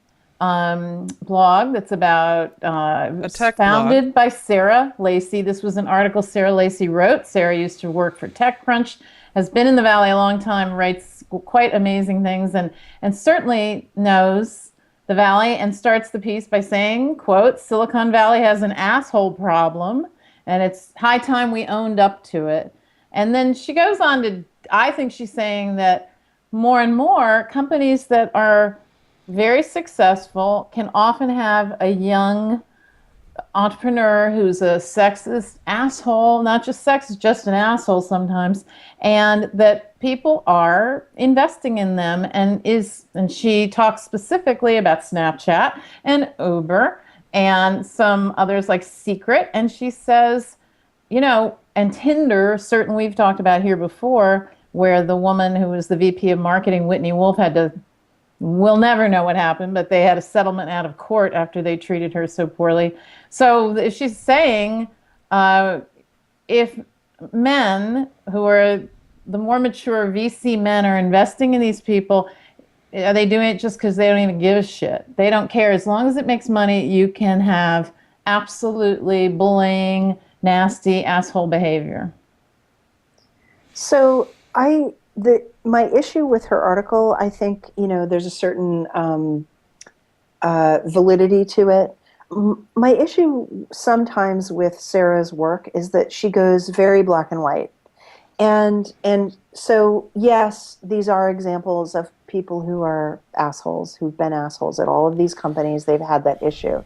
[SPEAKER 4] blog that's about
[SPEAKER 1] A tech
[SPEAKER 4] founded by Sarah Lacey. This was an article Sarah Lacey wrote. Sarah used to work for TechCrunch, has been in the Valley a long time, writes quite amazing things, and certainly knows the Valley, and starts the piece by saying, quote, Silicon Valley has an asshole problem, and it's high time we owned up to it. And then she goes on to, I think she's saying that more and more companies that are very successful can often have a young entrepreneur who's a sexist asshole, not just sexist, just an asshole sometimes, and that people are investing in them, and she talks specifically about Snapchat and Uber and some others like Secret, and she says, and Tinder, certainly we've talked about here before, where the woman who was the VP of marketing, Whitney Wolf, we'll never know what happened, but they had a settlement out of court after they treated her so poorly. So she's saying, if men who are the more mature VC men are investing in these people, are they doing it just because they don't even give a shit? They don't care. As long as it makes money, you can have absolutely bullying, nasty, asshole behavior.
[SPEAKER 3] So my issue with her article, I think, there's a certain validity to it. My issue sometimes with Sarah's work is that she goes very black and white. And so, yes, these are examples of people who are assholes, who've been assholes at all of these companies. They've had that issue.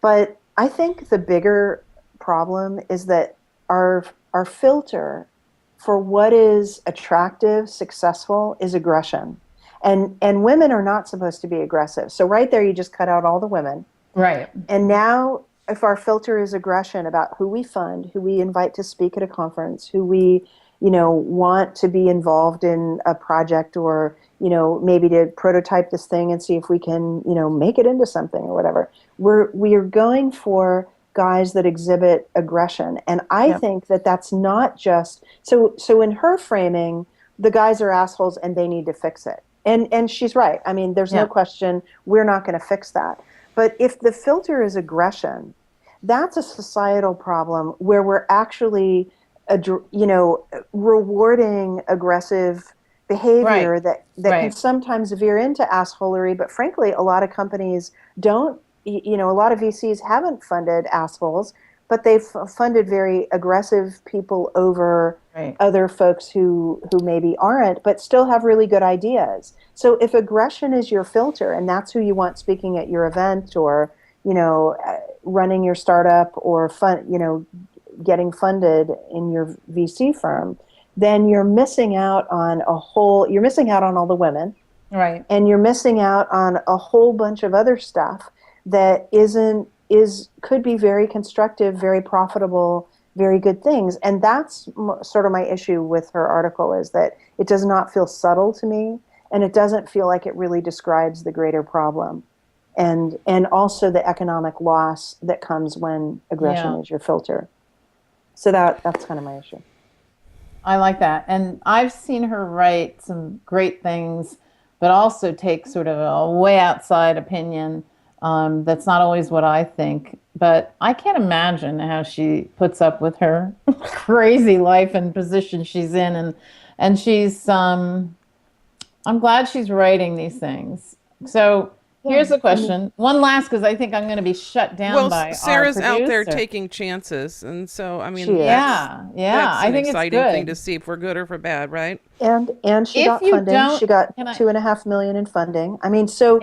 [SPEAKER 3] But I think the bigger problem is that our filter for what is attractive, successful, is aggression. And women are not supposed to be aggressive. So right there, you just cut out all the women.
[SPEAKER 4] Right.
[SPEAKER 3] And now, if our filter is aggression about who we fund, who we invite to speak at a conference, who we, want to be involved in a project, or, maybe to prototype this thing and see if we can, make it into something or whatever, we are going for guys that exhibit aggression. And I think that that's not just, so in her framing, the guys are assholes and they need to fix it. And she's right. I mean, there's no question we're not going to fix that. But if the filter is aggression, that's a societal problem where we're actually, rewarding aggressive behavior that can sometimes veer into assholery. But frankly, a lot of companies don't, a lot of VCs haven't funded assholes, but they've funded very aggressive people over other folks who maybe aren't, but still have really good ideas. So if aggression is your filter and that's who you want speaking at your event, or, running your startup, or getting funded in your VC firm, then you're missing out on you're missing out on all the women.
[SPEAKER 4] Right.
[SPEAKER 3] And you're missing out on a whole bunch of other stuff that could be very constructive, very profitable, very good things. And that's sort of my issue with her article, is that it does not feel subtle to me, and it doesn't feel like it really describes the greater problem. And also the economic loss that comes when aggression is your filter. So that's kind of my issue.
[SPEAKER 4] I like that. And I've seen her write some great things, but also take sort of a way outside opinion. That's not always what I think, but I can't imagine how she puts up with her crazy life and position she's in. And she's, I'm glad she's writing these things. So here's the question. One last, because I think I'm going to be shut down by
[SPEAKER 1] Sarah's
[SPEAKER 4] our
[SPEAKER 1] out there
[SPEAKER 4] producer.
[SPEAKER 1] taking chances, and so I mean,
[SPEAKER 4] that's
[SPEAKER 1] I
[SPEAKER 4] think
[SPEAKER 1] exciting
[SPEAKER 4] it's good.
[SPEAKER 1] thing to see if we're good or for bad, right?
[SPEAKER 3] And she got funding. She got $2.5 million in funding. I mean, so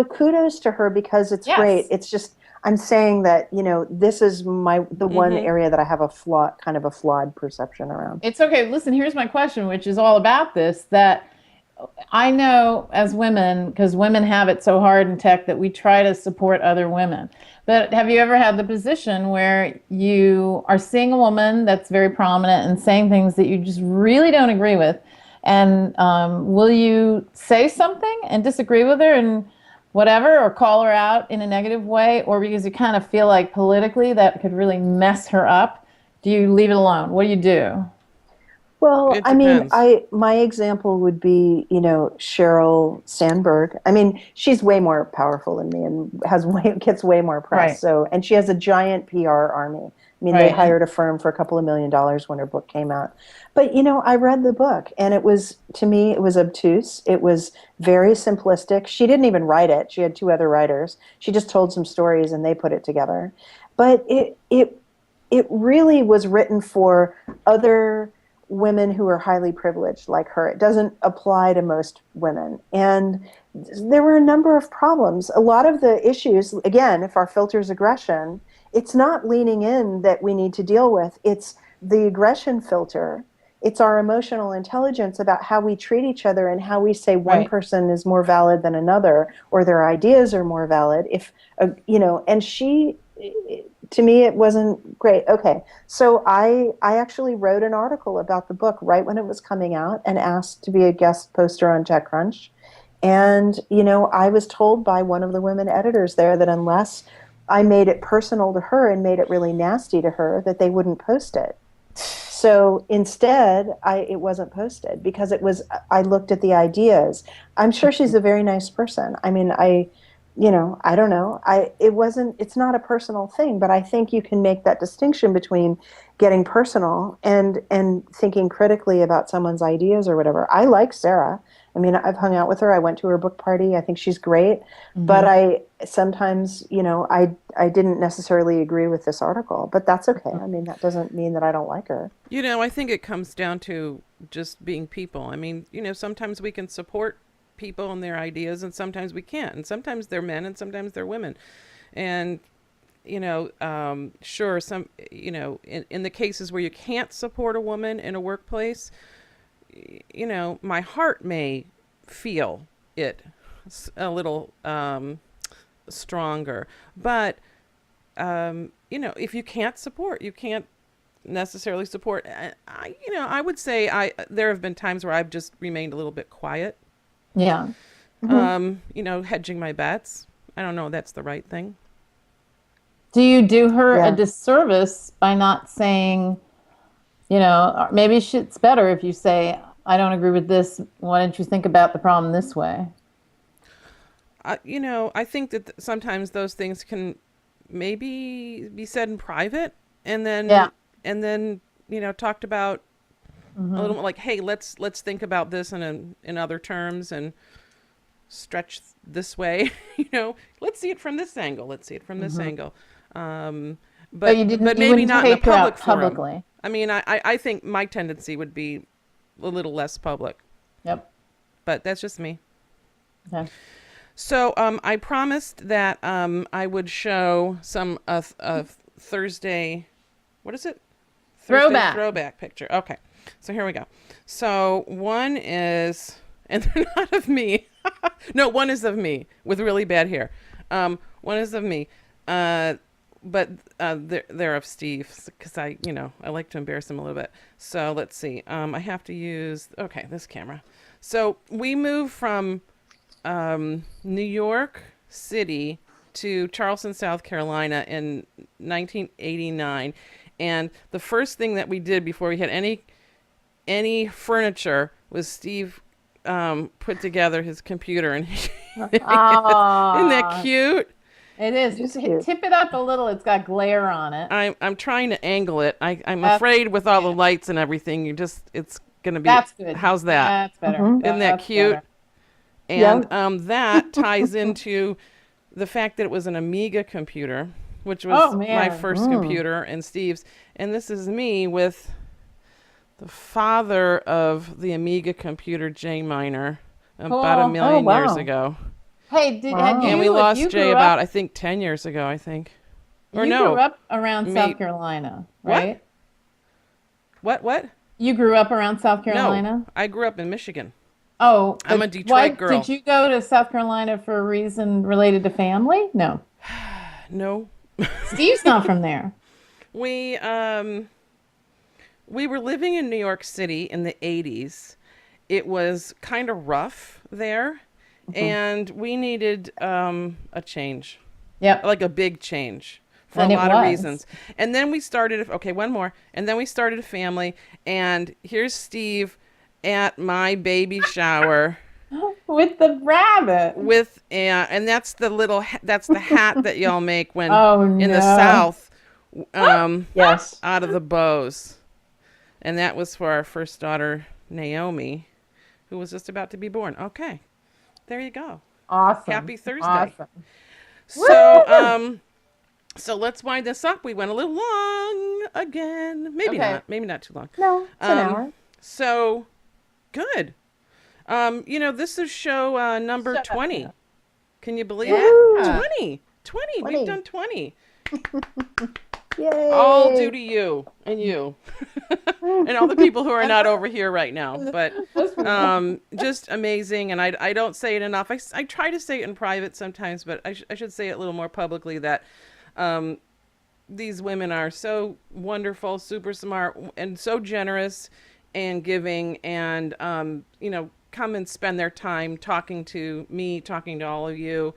[SPEAKER 3] kudos to her, because it's great. It's just, I'm saying that, this is the one area that I have a flawed perception around.
[SPEAKER 4] It's okay. Listen, here's my question, which is all about this, that I know as women, because women have it so hard in tech, that we try to support other women. But have you ever had the position where you are seeing a woman that's very prominent and saying things that you just really don't agree with? And will you say something and disagree with her and whatever, or call her out in a negative way? Or because you kind of feel like politically that could really mess her up, do you leave it alone? What do you do?
[SPEAKER 3] Well, I mean, my example would be, Sheryl Sandberg. I mean, she's way more powerful than me and gets way more press.
[SPEAKER 4] Right.
[SPEAKER 3] So, and she has a giant PR army. I mean, they hired a firm for a couple of $1 million when her book came out. But, I read the book, and to me, it was obtuse. It was very simplistic. She didn't even write it. She had two other writers. She just told some stories and they put it together. But it really was written for other women who are highly privileged like her. It doesn't apply to most women. And there were a number of problems. A lot of the issues, again, if our filter is aggression, it's not leaning in that we need to deal with. It's the aggression filter. It's our emotional intelligence about how we treat each other and how we say one
[SPEAKER 4] Right.
[SPEAKER 3] person is more valid than another or their ideas are more valid. If, and she, to me, it wasn't great. Okay. So I actually wrote an article about the book right when it was coming out and asked to be a guest poster on TechCrunch. And, I was told by one of the women editors there that unless I made it personal to her and made it really nasty to her, that they wouldn't post it. So instead, it wasn't posted because I looked at the ideas. I'm sure she's a very nice person. I mean, I don't know. It's not a personal thing, but I think you can make that distinction between getting personal and thinking critically about someone's ideas or whatever. I like Sarah. I mean, I've hung out with her. I went to her book party. I think she's great. But I sometimes, I didn't necessarily agree with this article, but that's okay. I mean, that doesn't mean that I don't like her.
[SPEAKER 1] I think it comes down to just being people. I mean, sometimes we can support people and their ideas and sometimes we can't. And sometimes they're men and sometimes they're women. And, sure, in the cases where you can't support a woman in a workplace, my heart may feel it a little stronger. But, if you can't support, you can't necessarily support. I would say there have been times where I've just remained a little bit quiet.
[SPEAKER 4] Yeah.
[SPEAKER 1] Hedging my bets. I don't know if that's the right thing.
[SPEAKER 4] Do you do her
[SPEAKER 3] Yeah.
[SPEAKER 4] a disservice by not saying, maybe it's better if you say, I don't agree with this. Why don't you think about the problem this way?
[SPEAKER 1] I think that sometimes those things can maybe be said in private and then,
[SPEAKER 4] Yeah.
[SPEAKER 1] talked about a little more like, hey, let's think about this in other terms and stretch this way. Let's see it from this angle. Let's see it from this angle. But
[SPEAKER 4] you didn't.
[SPEAKER 1] but
[SPEAKER 4] You
[SPEAKER 1] maybe
[SPEAKER 4] wouldn't
[SPEAKER 1] not in a
[SPEAKER 4] take her out
[SPEAKER 1] public forum.
[SPEAKER 4] publicly.
[SPEAKER 1] I mean, I think my tendency would be a little less public,
[SPEAKER 4] Yep.
[SPEAKER 1] but that's just me.
[SPEAKER 4] Okay.
[SPEAKER 1] So I promised that I would show some Thursday, what is it? Thursday throwback picture. Okay, so here we go. So one is, and they're not of me. No, one is of me with really bad hair. One is of me. But they're of Steve because I like to embarrass him a little bit. So let's see. I have to use, this camera. So we moved from New York City to Charleston, South Carolina in 1989. And the first thing that we did before we had any furniture was Steve put together his computer. And isn't that cute?
[SPEAKER 4] It is. Just tip it up a little. It's got glare on it.
[SPEAKER 1] I'm trying to angle it. I'm
[SPEAKER 4] That's
[SPEAKER 1] afraid with all the lights and everything, it's gonna be.
[SPEAKER 4] That's good.
[SPEAKER 1] How's that?
[SPEAKER 4] That's better.
[SPEAKER 1] Isn't that
[SPEAKER 4] That's
[SPEAKER 1] cute?
[SPEAKER 4] better.
[SPEAKER 1] And that ties into the fact that it was an Amiga computer, which was my first computer and Steve's. And this is me with the father of the Amiga computer, Jay Miner, about a million years ago.
[SPEAKER 4] Hey, had you?
[SPEAKER 1] And we lost
[SPEAKER 4] you
[SPEAKER 1] Jay
[SPEAKER 4] grew
[SPEAKER 1] about,
[SPEAKER 4] up,
[SPEAKER 1] I think, 10 years ago, I think. Or
[SPEAKER 4] you
[SPEAKER 1] no.
[SPEAKER 4] grew up around South Carolina, right?
[SPEAKER 1] What?
[SPEAKER 4] You grew up around South Carolina?
[SPEAKER 1] No, I grew up in Michigan.
[SPEAKER 4] Oh,
[SPEAKER 1] I'm a
[SPEAKER 4] but
[SPEAKER 1] Detroit girl.
[SPEAKER 4] Did you go to South Carolina for a reason related to family? No.
[SPEAKER 1] No.
[SPEAKER 4] Steve's not from there.
[SPEAKER 1] We were living in New York City in the 80s. It was kind of rough there, and we needed a change.
[SPEAKER 4] Yep.
[SPEAKER 1] Like a big change for
[SPEAKER 4] And
[SPEAKER 1] a
[SPEAKER 4] it
[SPEAKER 1] lot of
[SPEAKER 4] was.
[SPEAKER 1] reasons. And then we started, one more. And then we started a family, and here's Steve at my baby shower.
[SPEAKER 4] With the rabbit.
[SPEAKER 1] And that's that's the hat that y'all make when in the
[SPEAKER 4] no.
[SPEAKER 1] South,
[SPEAKER 3] Yes.
[SPEAKER 1] out of the bows. And that was for our first daughter, Naomi, who was just about to be born. Okay, there you go.
[SPEAKER 4] Awesome.
[SPEAKER 1] Happy Thursday.
[SPEAKER 4] Awesome.
[SPEAKER 1] So, so let's wind this up. We went a little long again. Maybe
[SPEAKER 4] Okay.
[SPEAKER 1] not. Maybe not too long.
[SPEAKER 3] No, it's an hour.
[SPEAKER 1] So, good. This is show number 20. Can you believe
[SPEAKER 4] Yeah.
[SPEAKER 1] it? 20. 20. We've
[SPEAKER 3] 20.
[SPEAKER 1] done 20.
[SPEAKER 3] Yay!
[SPEAKER 1] All due to you and you and all the people who are not over here right now. But just amazing. And I don't say it enough. I try to say it in private sometimes, but I should say it a little more publicly that these women are so wonderful, super smart, and so generous and giving, and come and spend their time talking to me, talking to all of you,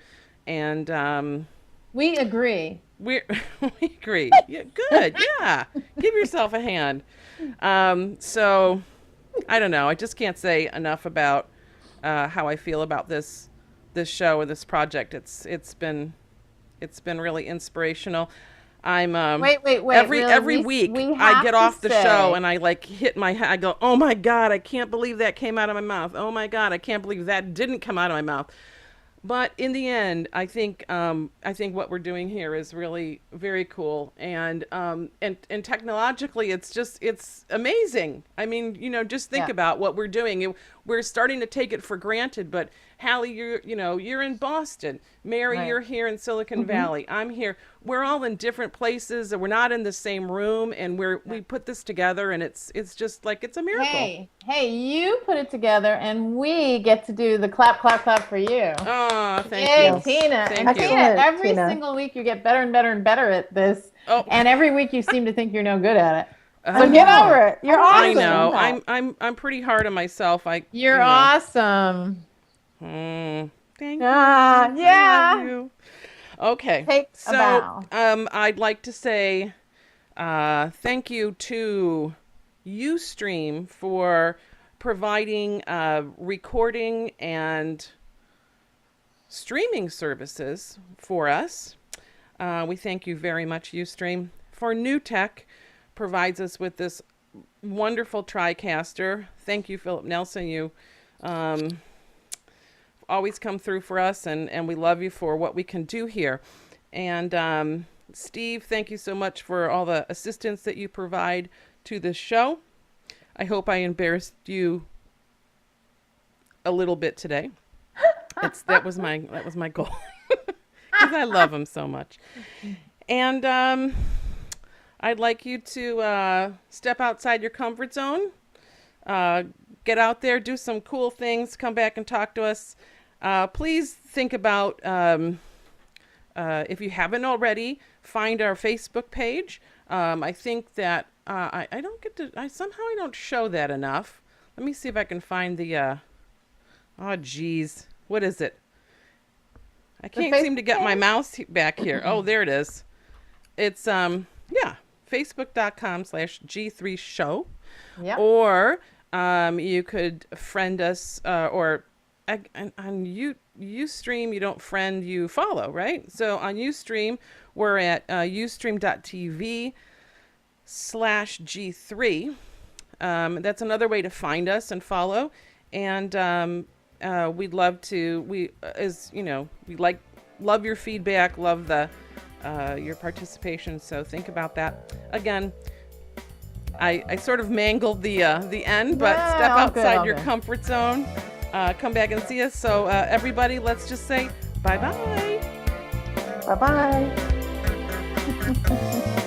[SPEAKER 1] and
[SPEAKER 4] We agree.
[SPEAKER 1] we we agree. Yeah, good. Yeah, give yourself a hand. So I don't know. I just can't say enough about how I feel about this show and this project. It's been really inspirational. I'm
[SPEAKER 4] Wait.
[SPEAKER 1] every
[SPEAKER 4] Really?
[SPEAKER 1] week
[SPEAKER 4] We
[SPEAKER 1] I
[SPEAKER 4] have
[SPEAKER 1] get
[SPEAKER 4] to
[SPEAKER 1] off the
[SPEAKER 4] say-
[SPEAKER 1] show and I like hit my head. I go, oh my god, I can't believe that came out of my mouth. Oh my god, I can't believe that didn't come out of my mouth. But in the end, I think what we're doing here is really very cool, and technologically, it's amazing. I mean, just think
[SPEAKER 4] Yeah.
[SPEAKER 1] about what we're doing. We're starting to take it for granted, but Hallie, you're in Boston. Mary,
[SPEAKER 4] Right.
[SPEAKER 1] you're here in Silicon Valley. I'm here. We're all in different places, and we're not in the same room, and we put this together, and it's just like it's a miracle.
[SPEAKER 4] Hey, you put it together, and we get to do the clap, clap, clap for you.
[SPEAKER 1] Oh, thank
[SPEAKER 4] Yay,
[SPEAKER 1] you.
[SPEAKER 4] Tina.
[SPEAKER 1] Thank
[SPEAKER 4] And
[SPEAKER 1] you.
[SPEAKER 4] Tina,
[SPEAKER 3] Excellent,
[SPEAKER 4] every
[SPEAKER 3] Tina.
[SPEAKER 4] single week you get better and better and better at this.
[SPEAKER 1] Oh.
[SPEAKER 4] And every week you seem to think you're no good at it.
[SPEAKER 1] I
[SPEAKER 4] So get
[SPEAKER 3] know.
[SPEAKER 4] over it. You're
[SPEAKER 3] I
[SPEAKER 1] I
[SPEAKER 4] awesome.
[SPEAKER 1] know.
[SPEAKER 3] that.
[SPEAKER 1] I'm pretty hard on myself.
[SPEAKER 4] You're awesome.
[SPEAKER 1] Thank you.
[SPEAKER 4] Yeah.
[SPEAKER 1] I love you. Okay.
[SPEAKER 4] Take a
[SPEAKER 1] So,
[SPEAKER 4] bow.
[SPEAKER 1] I'd like to say thank you to Ustream for providing recording and streaming services for us. We thank you very much, Ustream. For New Tech, provides us with this wonderful TriCaster. Thank you, Philip Nelson. You always come through for us, and we love you for what we can do here. And Steve, thank you so much for all the assistance that you provide to this show. I hope I embarrassed you a little bit today. That was my goal, because I love him so much. And I'd like you to step outside your comfort zone. Get out there, do some cool things, come back and talk to us. Please think about, if you haven't already, find our Facebook page. I think that I don't get to, somehow I don't show that enough. Let me see if I can find the, oh geez, what is it? I can't seem to get my mouse back here. Oh, there it is. It's, facebook.com/G3show.
[SPEAKER 4] Yep.
[SPEAKER 1] Or you could friend us, or on Ustream, you don't friend, you follow, right? So on Ustream, we're at ustream.tv/G3. That's another way to find us and follow. And we'd love to, love your feedback, love your participation. So think about that. Again, I sort of mangled the end, but
[SPEAKER 4] Yeah,
[SPEAKER 1] step
[SPEAKER 4] all good,
[SPEAKER 1] outside
[SPEAKER 4] all
[SPEAKER 1] your
[SPEAKER 4] good.
[SPEAKER 1] comfort zone. Come back and see us. So everybody, let's just say bye-bye.
[SPEAKER 3] Bye-bye.